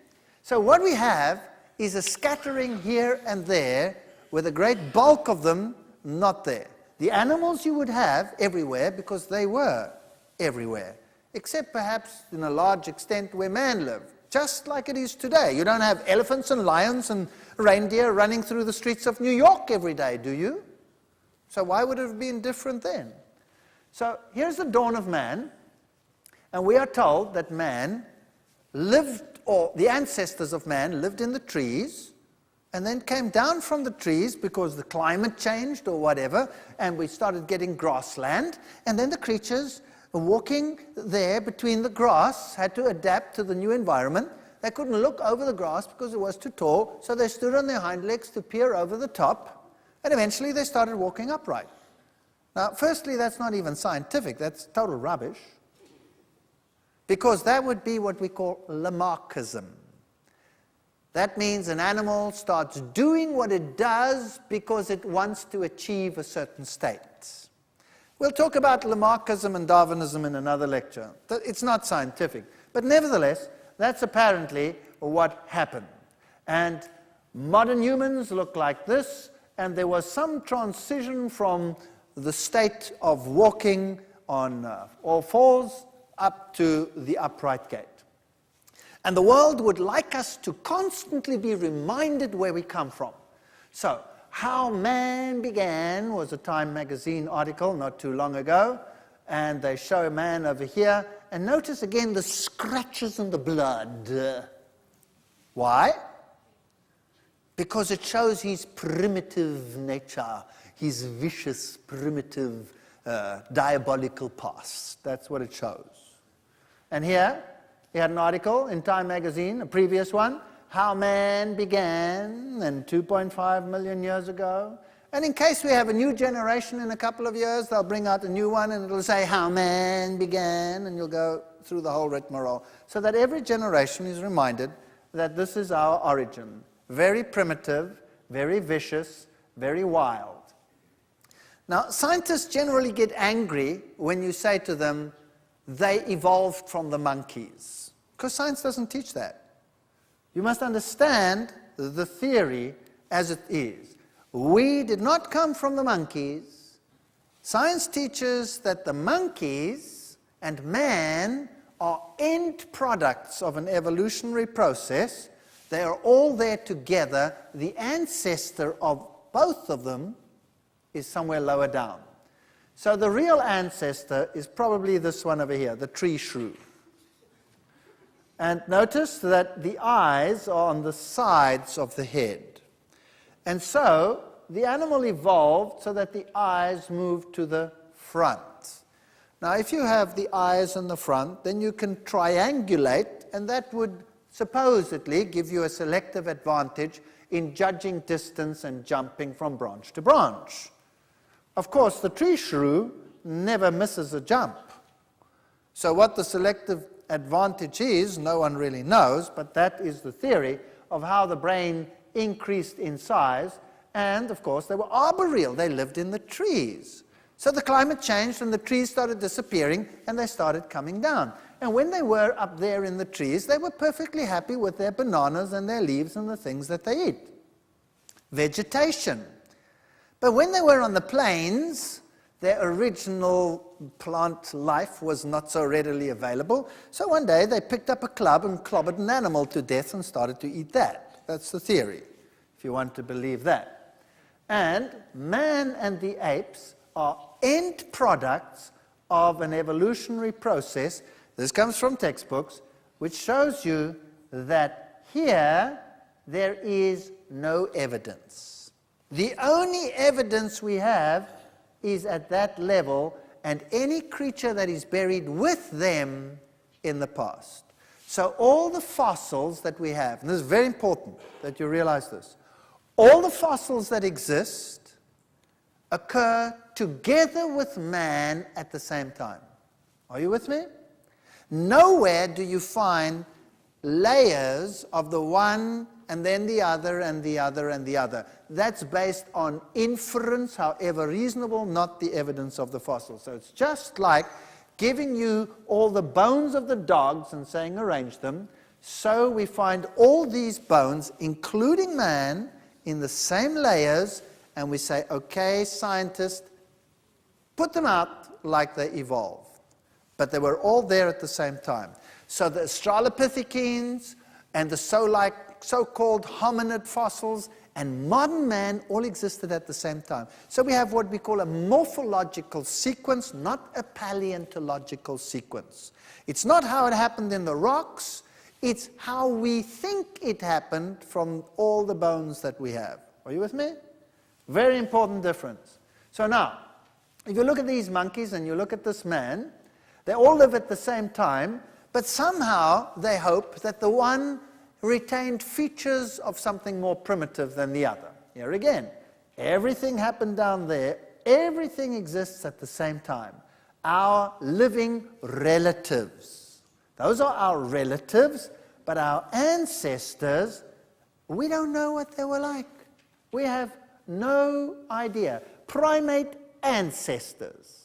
So what we have is a scattering here and there with a great bulk of them not there. The animals you would have everywhere because they were everywhere, except perhaps in a large extent where man lived, just like it is today. You don't have elephants and lions and reindeer running through the streets of New York every day, do you? So why would it have been different then? So here's the dawn of man, and we are told that man lived, or the ancestors of man lived in the trees, and then came down from the trees because the climate changed or whatever, and we started getting grassland, and then the creatures walking there between the grass had to adapt to the new environment. They couldn't look over the grass because it was too tall, so they stood on their hind legs to peer over the top, and eventually they started walking upright. Now, firstly, that's not even scientific, that's total rubbish, because that would be what we call Lamarckism. That means an animal starts doing what it does because it wants to achieve a certain state. We'll talk about Lamarckism and Darwinism in another lecture. It's not scientific, but nevertheless, that's apparently what happened. And modern humans look like this, and there was some transition from the state of walking on all fours up to the upright gait. And the world would like us to constantly be reminded where we come from. So, How Man Began was a Time magazine article not too long ago, and they show a man over here, and notice again the scratches and the blood. Why? Because it shows his primitive nature, his vicious, primitive, diabolical past. That's what it shows. And here, he had an article in Time magazine, a previous one, How Man Began, and 2.5 million years ago. And in case we have a new generation in a couple of years, they'll bring out a new one and it'll say, How Man Began, and you'll go through the whole rigmarole. So that every generation is reminded that this is our origin. Very primitive, very vicious, very wild. Now, scientists generally get angry when you say to them, they evolved from the monkeys, because science doesn't teach that. You must understand the theory as it is. We did not come from the monkeys. Science teaches that the monkeys and man are end products of an evolutionary process. They are all there together. The ancestor of both of them is somewhere lower down. So the real ancestor is probably this one over here, the tree shrew. And notice that the eyes are on the sides of the head. And so the animal evolved so that the eyes moved to the front. Now, if you have the eyes in the front, then you can triangulate, and that would supposedly give you a selective advantage in judging distance and jumping from branch to branch. Of course, the tree shrew never misses a jump. So what the selective advantage is, no one really knows, but that is the theory of how the brain increased in size. And, of course, they were arboreal. They lived in the trees. So the climate changed, and the trees started disappearing, and they started coming down. And when they were up there in the trees, they were perfectly happy with their bananas and their leaves and the things that they eat. Vegetation. But when they were on the plains, their original plant life was not so readily available. So one day they picked up a club and clobbered an animal to death and started to eat that. That's the theory, if you want to believe that. And man and the apes are end products of an evolutionary process. This comes from textbooks, which shows you that here there is no evidence. The only evidence we have is at that level, and any creature that is buried with them in the past. So all the fossils that we have, and this is very important that you realize this, all the fossils that exist occur together with man at the same time. Are you with me? Nowhere do you find layers of the one and then the other and the other and the other. That's based on inference, however reasonable, not the evidence of the fossil. So it's just like giving you all the bones of the dogs and saying arrange them. So we find all these bones, including man, in the same layers, and we say, okay, scientists, put them out like they evolved. But they were all there at the same time. So the Australopithecines and the so-called hominid fossils and modern man all existed at the same time. So we have what we call a morphological sequence, not a paleontological sequence. It's not how it happened in the rocks, it's how we think it happened from all the bones that we have. Are you with me? Very important difference. So now, if you look at these monkeys and you look at this man, they all live at the same time, but somehow they hope that the one retained features of something more primitive than the other. Here again, everything happened down there. Everything exists at the same time. Our living relatives. Those are our relatives, but our ancestors, we don't know what they were like. We have no idea. Primate ancestors.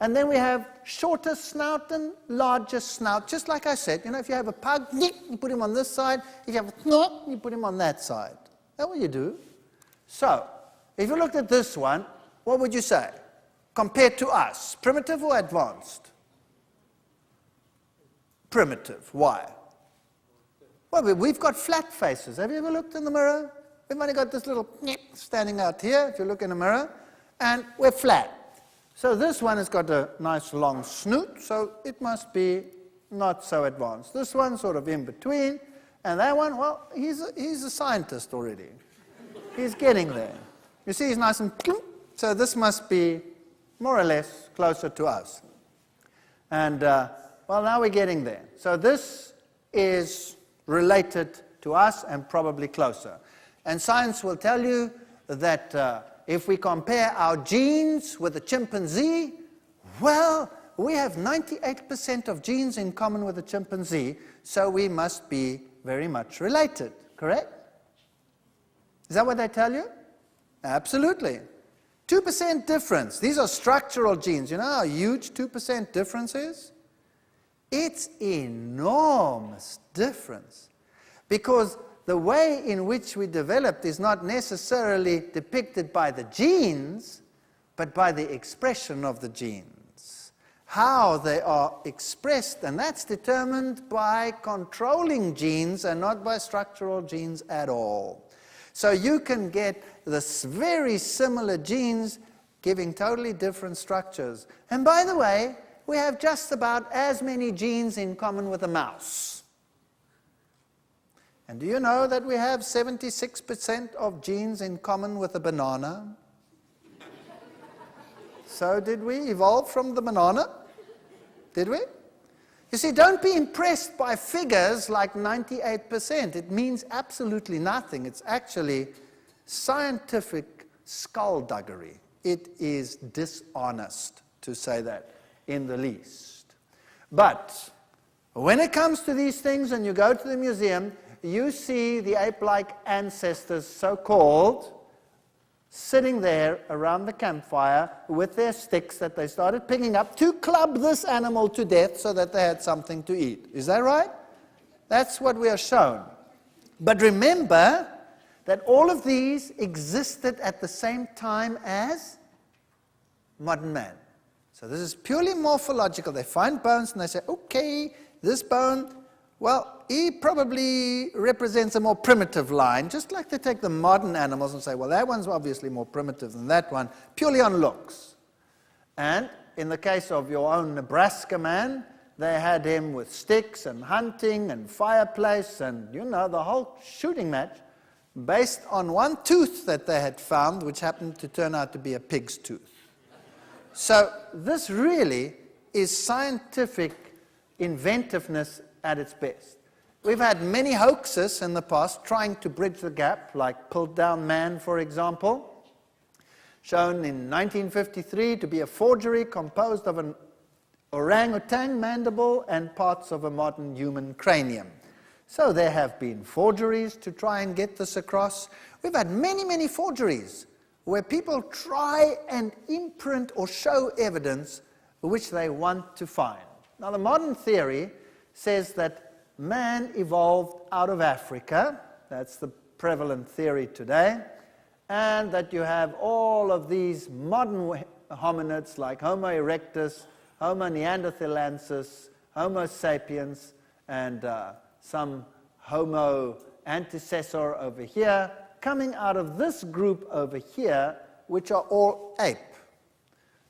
And then we have shorter snout and larger snout. Just like I said, you know, if you have a pug, you put him on this side. If you have a snot, you put him on that side. That's what you do. So, if you looked at this one, what would you say? Compared to us, primitive or advanced? Primitive. Why? Well, we've got flat faces. Have you ever looked in the mirror? We've only got this little standing out here, if you look in the mirror, and we're flat. So this one has got a nice long snoot, so it must be not so advanced. This one sort of in between, and that one, well, he's a scientist already. He's getting there. You see, he's nice and so this must be more or less closer to us. And, well, now we're getting there. So this is related to us and probably closer. And science will tell you that if we compare our genes with a chimpanzee, well, we have 98% of genes in common with a chimpanzee, so we must be very much related, correct? Is that what they tell you? Absolutely. 2% difference. These are structural genes. You know how huge 2% difference is? It's enormous difference. Because the way in which we developed is not necessarily depicted by the genes, but by the expression of the genes. how they are expressed, and that's determined by controlling genes and not by structural genes at all. So you can get this very similar genes giving totally different structures. And by the way, we have just about as many genes in common with a mouse. And do you know that we have 76% of genes in common with a banana? So did we evolve from the banana? Did we? You see, don't be impressed by figures like 98%. It means absolutely nothing. It's actually scientific skullduggery. It is dishonest to say that in the least. But when it comes to these things and you go to the museum, you see the ape-like ancestors, so-called, sitting there around the campfire with their sticks that they started picking up to club this animal to death so that they had something to eat. Is that right? That's what we are shown. But remember that all of these existed at the same time as modern man. So this is purely morphological. They find bones and they say, okay, this bone, well, he probably represents a more primitive line, just like they take the modern animals and say, well, that one's obviously more primitive than that one, purely on looks. And in the case of your own Nebraska man, they had him with sticks and hunting and fireplace and, you know, the whole shooting match based on one tooth that they had found, which happened to turn out to be a pig's tooth. So this really is scientific inventiveness at its best. We've had many hoaxes in the past trying to bridge the gap, like Pulled Down Man, for example, shown in 1953 to be a forgery composed of an orangutan mandible and parts of a modern human cranium. So there have been forgeries to try and get this across. We've had many, many forgeries where people try and imprint or show evidence which they want to find. Now, the modern theory says that man evolved out of Africa. That's the prevalent theory today. And that you have all of these modern hominids like Homo erectus, Homo neanderthalensis, Homo sapiens, and some Homo antecessor over here, coming out of this group over here, which are all ape.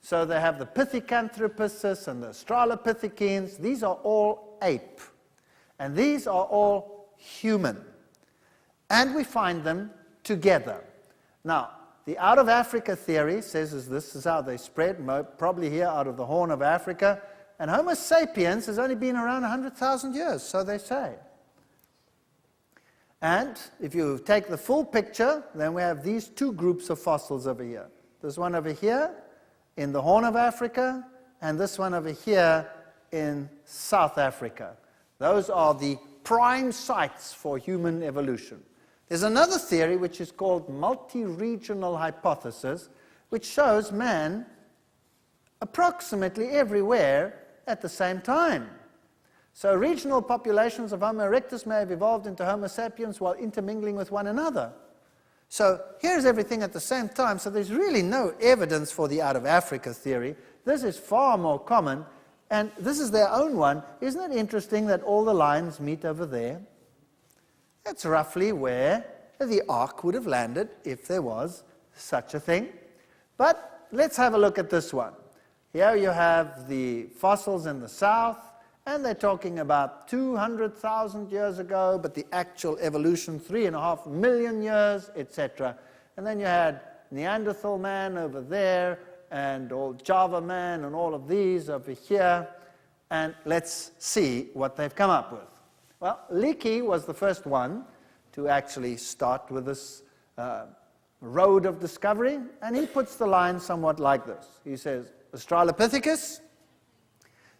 So they have the Pithecanthropuses and the Australopithecines. These are all ape. And these are all human. And we find them together. Now, the out of Africa theory says this is how they spread, probably here out of the Horn of Africa. And Homo sapiens has only been around 100,000 years, so they say. And if you take the full picture, then we have these two groups of fossils over here. This one over here in the Horn of Africa, and this one over here in South Africa. Those are the prime sites for human evolution. There's another theory which is called multi-regional hypothesis, which shows man approximately everywhere at the same time. So regional populations of Homo erectus may have evolved into Homo sapiens while intermingling with one another. So here's everything at the same time, so there's really no evidence for the out of Africa theory. This is far more common. And this is their own one. Isn't it interesting that all the lines meet over there? That's roughly where the ark would have landed if there was such a thing. But let's have a look at this one. Here you have the fossils in the south, and they're talking about 200,000 years ago, but the actual evolution, 3.5 million years, etc. And then you had Neanderthal man over there, and old Java man, and all of these over here, and let's see what they've come up with. Well, Leakey was the first one to actually start with this road of discovery, and he puts the line somewhat like this. He says, Australopithecus.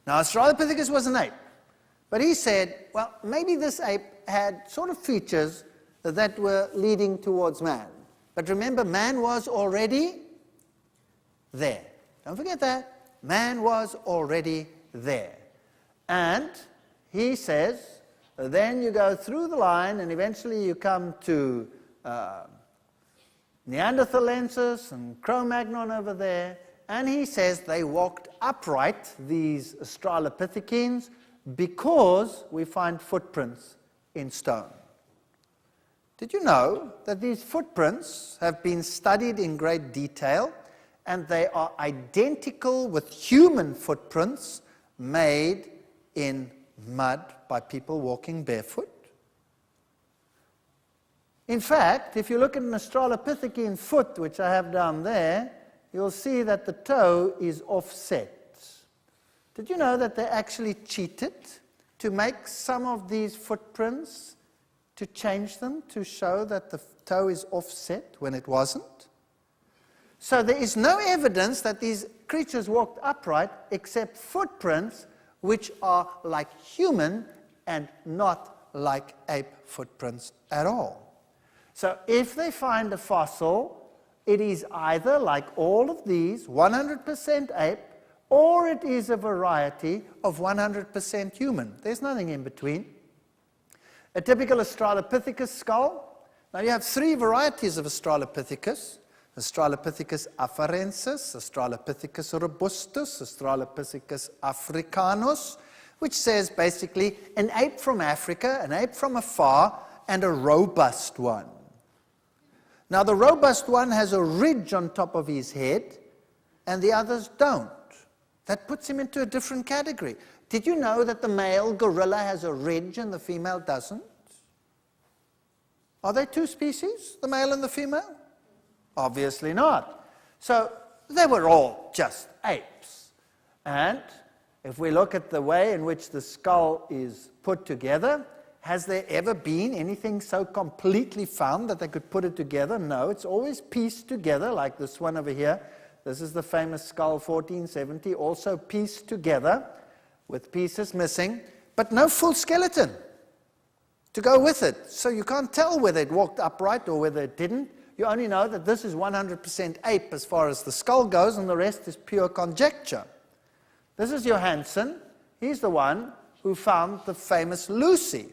Now, Australopithecus was an ape, but he said, well, maybe this ape had sort of features that were leading towards man. But remember, man was already there. Don't forget that. Man was already there. And he says, then you go through the line and eventually you come to Neanderthalensis and Cro-Magnon over there, And he says they walked upright, these Australopithecines, because we find footprints in stone. Did you know that these footprints have been studied in great detail, and they are identical with human footprints made in mud by people walking barefoot? In fact, if you look at an Australopithecine foot, which I have down there, you'll see that the toe is offset. Did you know that they actually cheated to make some of these footprints, to change them, to show that the toe is offset when it wasn't? So there is no evidence that these creatures walked upright except footprints which are like human and not like ape footprints at all. So if they find a fossil, it is either like all of these, 100% ape, or it is a variety of 100% human. There's nothing in between. A typical Australopithecus skull. Now you have three varieties of Australopithecus. Australopithecus afarensis, Australopithecus robustus, Australopithecus africanus, which says basically an ape from Africa, an ape from afar, and a robust one. Now the robust one has a ridge on top of his head, and the others don't. That puts him into a different category. Did you know that the male gorilla has a ridge and the female doesn't? Are they two species, the male and the female? Obviously not. So they were all just apes. And if we look at the way in which the skull is put together, has there ever been anything so completely found that they could put it together? No, it's always pieced together, like this one over here. This is the famous skull 1470, also pieced together with pieces missing, but no full skeleton to go with it. So you can't tell whether it walked upright or whether it didn't. You only know that this is 100% ape as far as the skull goes, and the rest is pure conjecture. This is Johansen. He's the one who found the famous Lucy.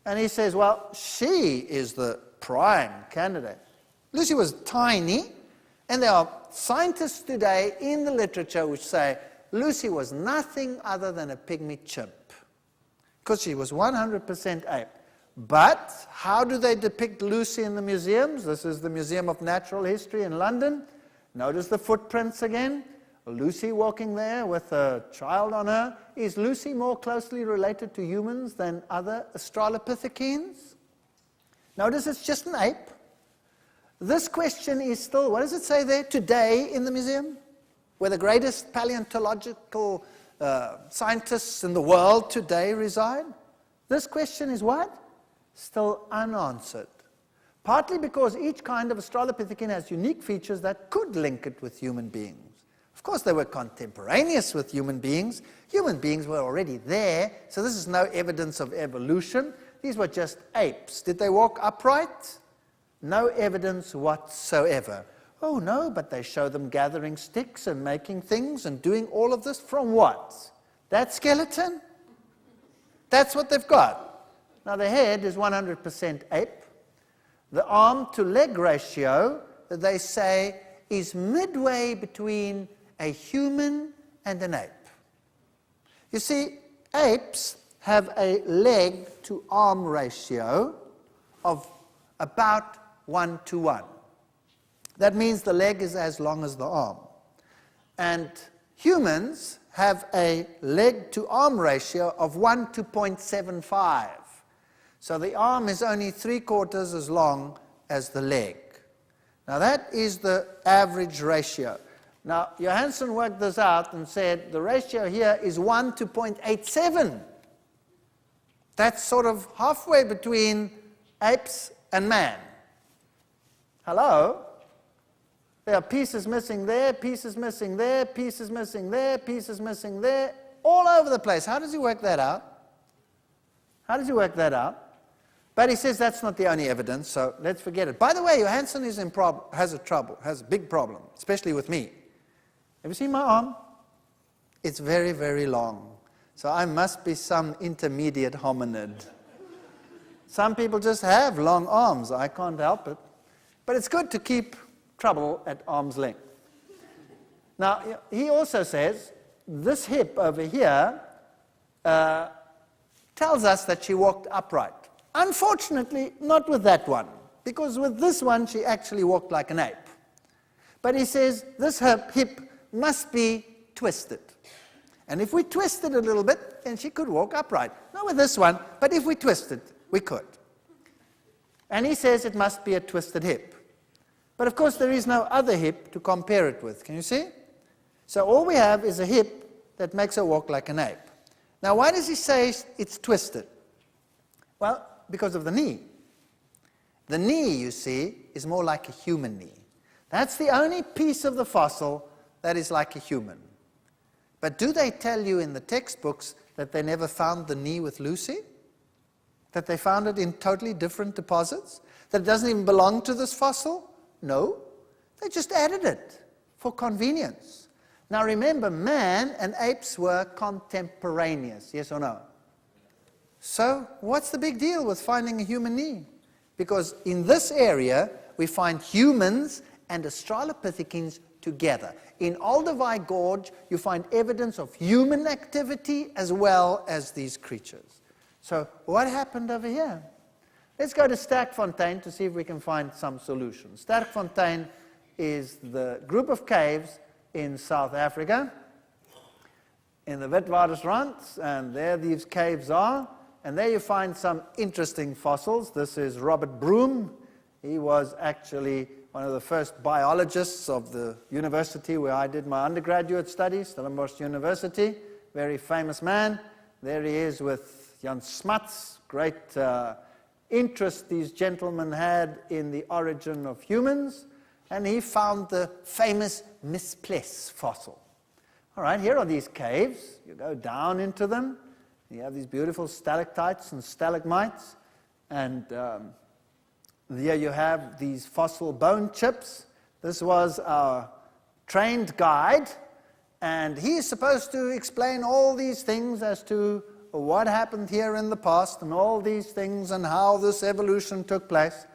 And he says, well, she is the prime candidate. Lucy was tiny, and there are scientists today in the literature which say Lucy was nothing other than a pygmy chimp, because she was 100% ape. But how do they depict Lucy in the museums? This is the Museum of Natural History in London. Notice the footprints again. Lucy walking there with a child on her. Is Lucy more closely related to humans than other Australopithecines? Notice it's just an ape. This question is still, what does it say there? Today in the museum, where the greatest paleontological scientists in the world today reside. This question is what? Still unanswered. Partly because each kind of Australopithecine has unique features that could link it with human beings. Of course, they were contemporaneous with human beings. Human beings were already there, so this is no evidence of evolution. These were just apes. Did they walk upright? No evidence whatsoever. Oh no, but they show them gathering sticks and making things and doing all of this from what? That skeleton? That's what they've got. Now the head is 100% ape. The arm to leg ratio, they say, is midway between a human and an ape. You see, apes have a leg to arm ratio of about 1:1. That means the leg is as long as the arm. And humans have a leg to arm ratio of 1 to 0.75. So the arm is only 3/4 as long as the leg. Now that is the average ratio. Now Johansen worked this out and said the ratio here is 1 to 0.87. That's sort of halfway between apes and man. Hello? There are pieces missing there, pieces missing there, pieces missing there, pieces missing there, all over the place. How does he work that out? How does he work that out? But he says that's not the only evidence, so let's forget it. By the way, Johansen is has a big problem, especially with me. Have you seen my arm? It's very, very long. So I must be some intermediate hominid. Some people just have long arms. I can't help it. But it's good to keep trouble at arm's length. Now, he also says this hip over here tells us that she walked upright. Unfortunately, not with that one, because with this one she actually walked like an ape. But he says this hip must be twisted. And if we twist it a little bit, then she could walk upright. Not with this one, but if we twist it, we could. And he says it must be a twisted hip. But of course, there is no other hip to compare it with. Can you see? So all we have is a hip that makes her walk like an ape. Now, why does he say it's twisted? Well, because of the knee. The knee, you see, is more like a human knee. That's the only piece of the fossil that is like a human. But do they tell you in the textbooks that they never found the knee with Lucy? That they found it in totally different deposits? That it doesn't even belong to this fossil? No. They just added it for convenience. Now remember, man and apes were contemporaneous, yes or no? So what's the big deal with finding a human knee? Because in this area, we find humans and Australopithecines together. In Olduvai Gorge, you find evidence of human activity as well as these creatures. So what happened over here? Let's go to Sterkfontein to see if we can find some solution. Sterkfontein is the group of caves in South Africa, in the Witwatersrand, and there these caves are. And there you find some interesting fossils. This is Robert Broom. He was actually one of the first biologists of the university where I did my undergraduate studies, Stellenbosch University. Very famous man. There he is with Jan Smuts. Great interest these gentlemen had in the origin of humans. And he found the famous Mispless fossil. All right, here are these caves. You go down into them. You have these beautiful stalactites and stalagmites. And there you have these fossil bone chips. This was our trained guide, and he is supposed to explain all these things as to what happened here in the past and all these things and how this evolution took place.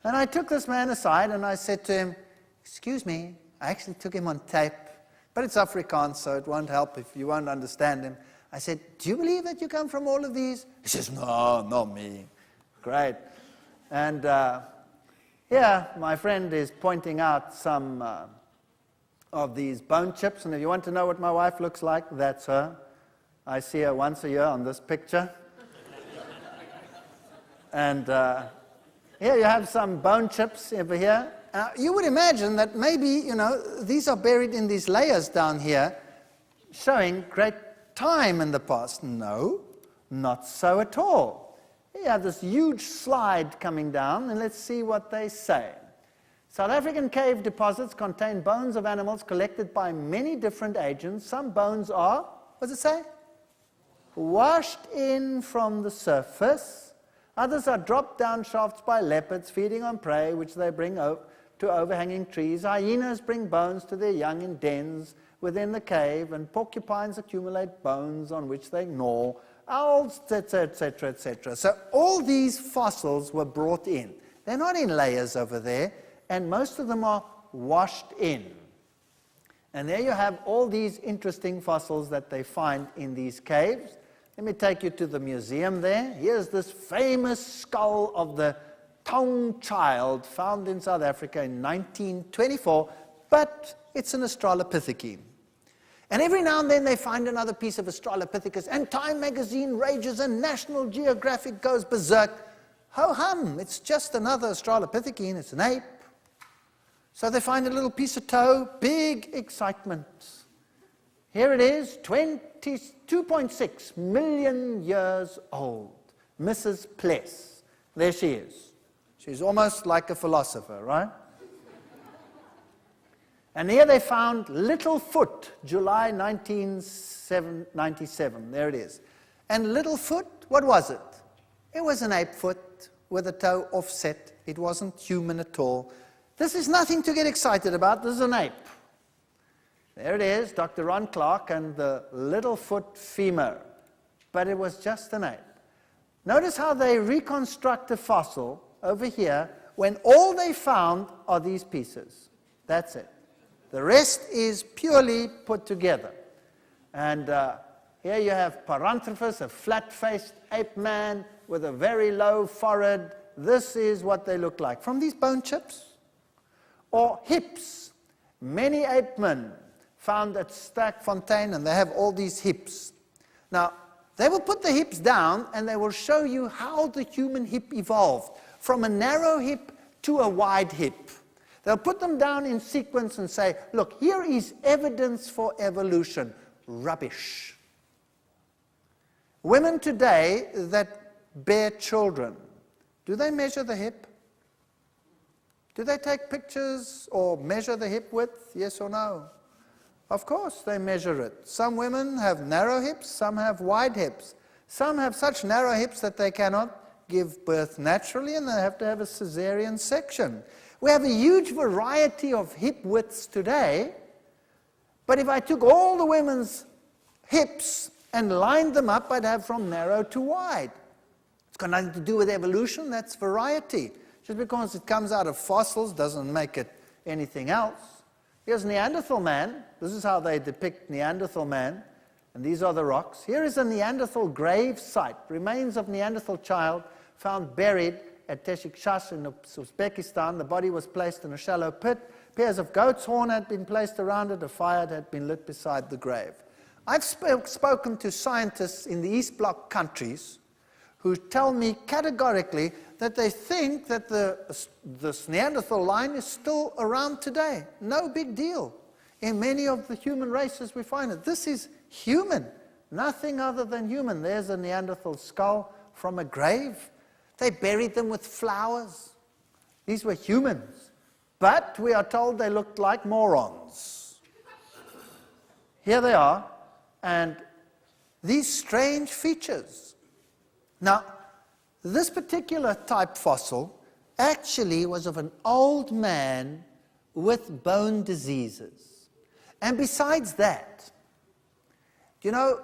And I took this man aside and I said to him, "Excuse me," I actually took him on tape, but it's Afrikaans, so it won't help if you won't understand him. I said, "Do you believe that you come from all of these?" He says, "No, not me." Great. And here, my friend is pointing out some of these bone chips. And if you want to know what my wife looks like, that's her. I see her once a year on this picture. And here you have some bone chips over here. You would imagine that maybe, these are buried in these layers down here, showing great time in the past. No, not so at all. You have this huge slide coming down, and let's see what they say. South African cave deposits contain bones of animals collected by many different agents. Some bones are, what does it say? Washed in from the surface. Others are dropped down shafts by leopards feeding on prey, which they bring to overhanging trees. Hyenas bring bones to their young in dens within the cave, and porcupines accumulate bones on which they gnaw. Owls, etc., etc., etc. So all these fossils were brought in. They're not in layers over there, and most of them are washed in. And there you have all these interesting fossils that they find in these caves. Let me take you to the museum there. Here's this famous skull of the Taung child found in South Africa in 1924, but it's an Australopithecine. And every now and then they find another piece of Australopithecus, and Time magazine rages and National Geographic goes berserk. Ho-hum, it's just another Australopithecine, it's an ape. So they find a little piece of toe, big excitement. Here it is, 22.6 million years old. Mrs. Pless. There she is. She's almost like a philosopher, right? And here they found Littlefoot, July 1997. There it is. And Littlefoot, what was it? It was an ape foot with a toe offset. It wasn't human at all. This is nothing to get excited about. This is an ape. There it is, Dr. Ron Clark and the Littlefoot femur. But it was just an ape. Notice how they reconstruct a fossil over here when all they found are these pieces. That's it. The rest is purely put together. And here you have Paranthropus, a flat-faced ape man with a very low forehead. This is what they look like. From these bone chips. Or hips. Many ape men found at Sterkfontein, and they have all these hips. Now, they will put the hips down, and they will show you how the human hip evolved, from a narrow hip to a wide hip. They'll put them down in sequence and say, look, here is evidence for evolution. Rubbish. Women today that bear children, do they measure the hip? Do they take pictures or measure the hip width? Yes or no? Of course they measure it. Some women have narrow hips, some have wide hips. Some have such narrow hips that they cannot give birth naturally, and they have to have a cesarean section. We have a huge variety of hip widths today, but if I took all the women's hips and lined them up, I'd have from narrow to wide. It's got nothing to do with evolution, that's variety. Just because it comes out of fossils doesn't make it anything else. Here's Neanderthal man. This is how they depict Neanderthal man, and these are the rocks. Here is a Neanderthal grave site, remains of Neanderthal child found buried at Teshikshas in Uzbekistan. The body was placed in a shallow pit. Pairs of goat's horn had been placed around it. A fire had been lit beside the grave. I've spoken to scientists in the East Bloc countries who tell me categorically that they think that this Neanderthal line is still around today. No big deal. In many of the human races we find it. This is human, nothing other than human. There's a Neanderthal skull from a grave. They buried them with flowers. These were humans. But we are told they looked like morons. Here they are, and these strange features. Now, this particular type fossil actually was of an old man with bone diseases. And besides that, you know,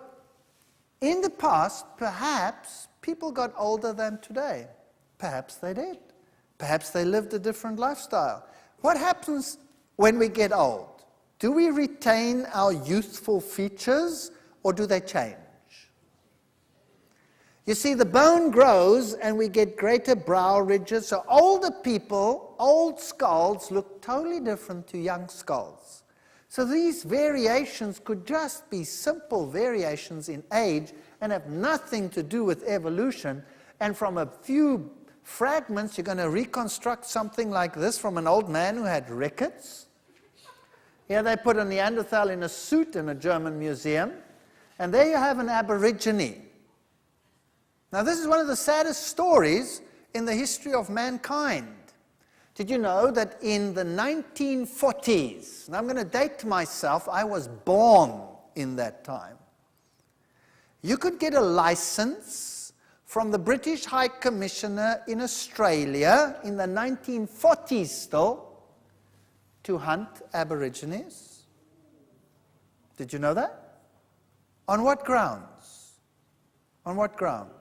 in the past, perhaps people got older than today. Perhaps they did. Perhaps they lived a different lifestyle. What happens when we get old? Do we retain our youthful features, or do they change? You see, the bone grows and we get greater brow ridges. So older people, old skulls, look totally different to young skulls. So these variations could just be simple variations in age and have nothing to do with evolution. And from a few fragments, you're going to reconstruct something like this from an old man who had rickets. Here they put a Neanderthal in a suit in a German museum. And there you have an Aborigine. Now, this is one of the saddest stories in the history of mankind. Did you know that in the 1940s, and I'm going to date myself, I was born in that time, you could get a license from the British High Commissioner in Australia in the 1940s still to hunt Aborigines? Did you know that? On what grounds? On what grounds?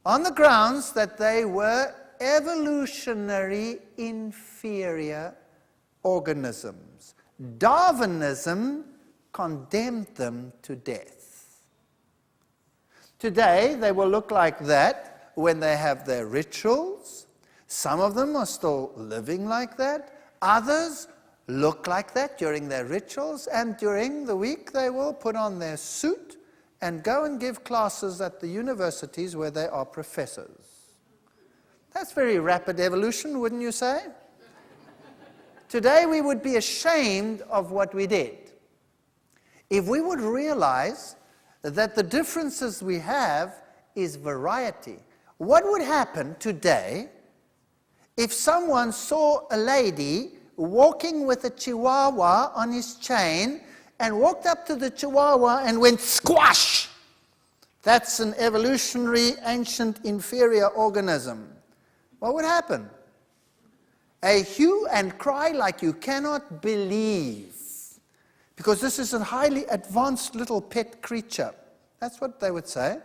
On the grounds that they were evolutionary inferior organisms. Darwinism condemned them to death. Today, they will look like that when they have their rituals. Some of them are still living like that. Others look like that during their rituals, and during the week they will put on their suit and go and give classes at the universities where they are professors. That's very rapid evolution, wouldn't you say? Today we would be ashamed of what we did. If we would realize that the differences we have is variety. What would happen today if someone saw a lady walking with a chihuahua on his chain and walked up to the chihuahua and went squash? That's an evolutionary, ancient, inferior organism. What would happen? A hue and cry like you cannot believe, because this is a highly advanced little pet creature. That's what they would say.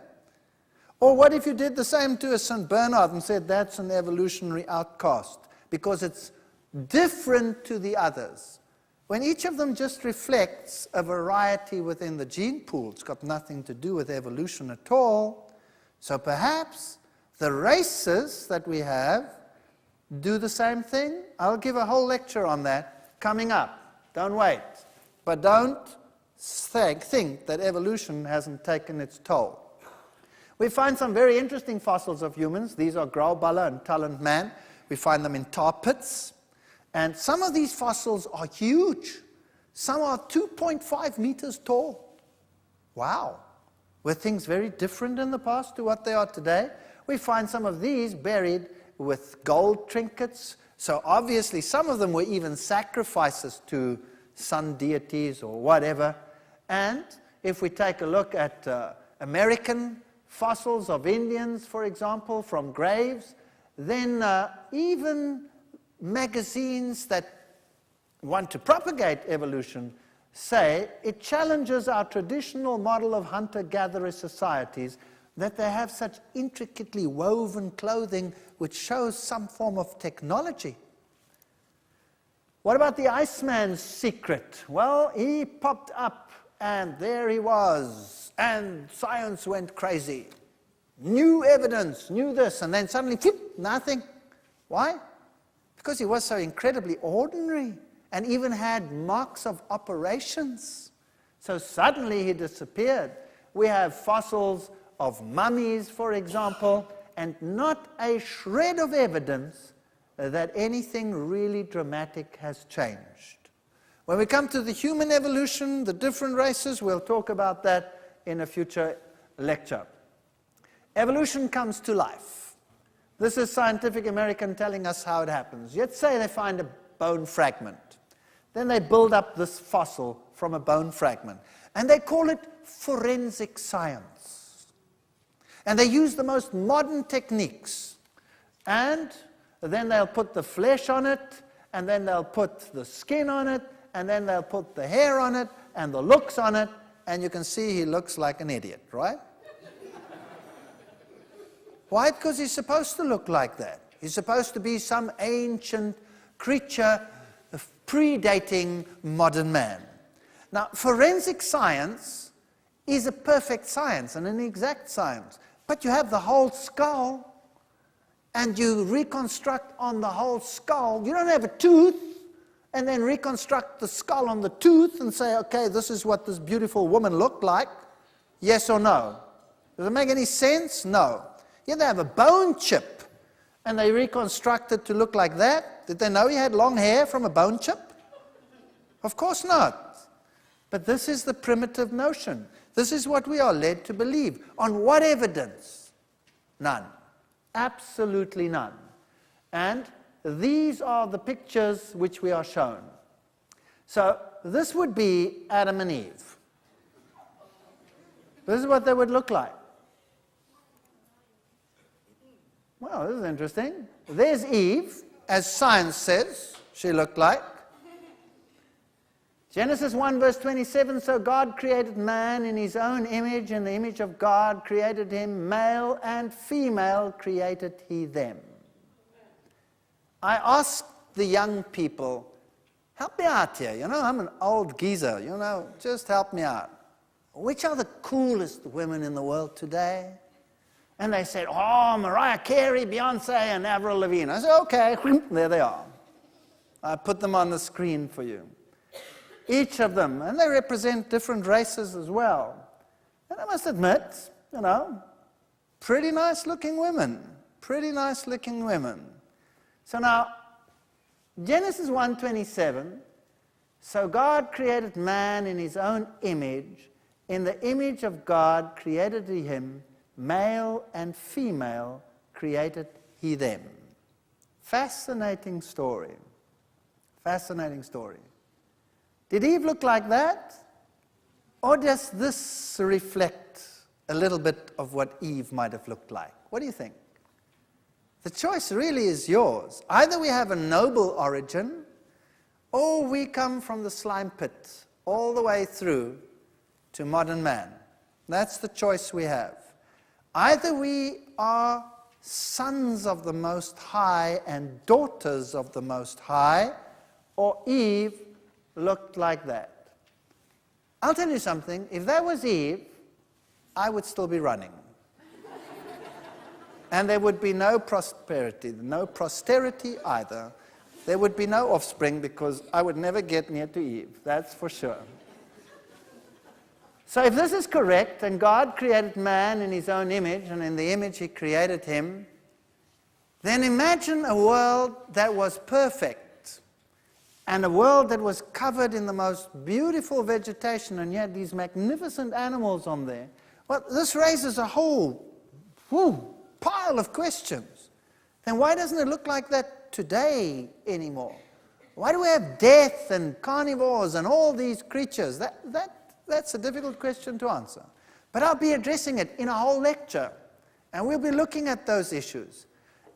Or what if you did the same to a St. Bernard and said that's an evolutionary outcast, because it's different to the others, when each of them just reflects a variety within the gene pool. It's got nothing to do with evolution at all. So perhaps the races that we have do the same thing. I'll give a whole lecture on that coming up. Don't wait. But don't think that evolution hasn't taken its toll. We find some very interesting fossils of humans. These are grauballer and talent man. We find them in tar pits. And some of these fossils are huge. Some are 2.5 meters tall. Wow. Were things very different in the past to what they are today? We find some of these buried with gold trinkets. So obviously some of them were even sacrifices to sun deities or whatever. And if we take a look at American fossils of Indians, for example, from graves, then even magazines that want to propagate evolution say it challenges our traditional model of hunter-gatherer societies that they have such intricately woven clothing which shows some form of technology. What about the Iceman's secret? Well, he popped up and there he was, and science went crazy. New evidence, new this, and then suddenly, nothing. Why? Because he was so incredibly ordinary and even had marks of operations. So suddenly he disappeared. We have fossils of mummies, for example, and not a shred of evidence that anything really dramatic has changed. When we come to the human evolution, the different races, we'll talk about that in a future lecture. Evolution comes to life. This is Scientific American telling us how it happens. Let's say they find a bone fragment. Then they build up this fossil from a bone fragment. And they call it forensic science. And they use the most modern techniques. And then they'll put the flesh on it, and then they'll put the skin on it, and then they'll put the hair on it, and the looks on it, and you can see he looks like an idiot, right? Why? Because he's supposed to look like that. He's supposed to be some ancient creature predating modern man. Now, forensic science is a perfect science and an exact science. But you have the whole skull, and you reconstruct on the whole skull. You don't have a tooth, and then reconstruct the skull on the tooth and say, okay, this is what this beautiful woman looked like. Yes or no? Does it make any sense? No. Yeah, they have a bone chip, and they reconstruct it to look like that. Did they know he had long hair from a bone chip? Of course not. But this is the primitive notion. This is what we are led to believe. On what evidence? None. Absolutely none. And these are the pictures which we are shown. So this would be Adam and Eve. This is what they would look like. Well, this is interesting. There's Eve, as science says she looked like. Genesis 1 verse 27, so God created man in his own image, in the image of God created him, male and female created he them. I asked the young people, help me out here, I'm an old geezer, just help me out. Which are the coolest women in the world today? And they said, Mariah Carey, Beyonce, and Avril Lavigne. I said, okay, there they are. I put them on the screen for you. Each of them, and they represent different races as well. And I must admit, pretty nice looking women. Pretty nice looking women. So now, Genesis 1:27, so God created man in his own image. In the image of God created he him, male and female created he them. Fascinating story. Fascinating story. Did Eve look like that? Or does this reflect a little bit of what Eve might have looked like? What do you think? The choice really is yours. Either we have a noble origin, or we come from the slime pit all the way through to modern man. That's the choice we have. Either we are sons of the Most High and daughters of the Most High, or Eve looked like that? I'll tell you something, if that was Eve, I would still be running. And there would be no prosperity, no posterity either. There would be no offspring because I would never get near to Eve, that's for sure. So if this is correct, and God created man in his own image, and in the image he created him, then imagine a world that was perfect, and a world that was covered in the most beautiful vegetation, and yet these magnificent animals on there. Well, this raises a whole pile of questions. Then why doesn't it look like that today anymore? Why do we have death and carnivores and all these creatures? That's a difficult question to answer. But I'll be addressing it in a whole lecture, and we'll be looking at those issues.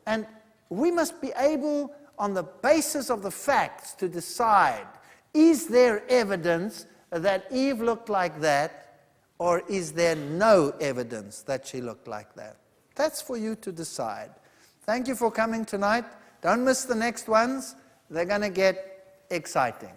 And we must be able, on the basis of the facts, to decide, is there evidence that Eve looked like that, or is there no evidence that she looked like that? That's for you to decide. Thank you for coming tonight. Don't miss the next ones. They're going to get exciting.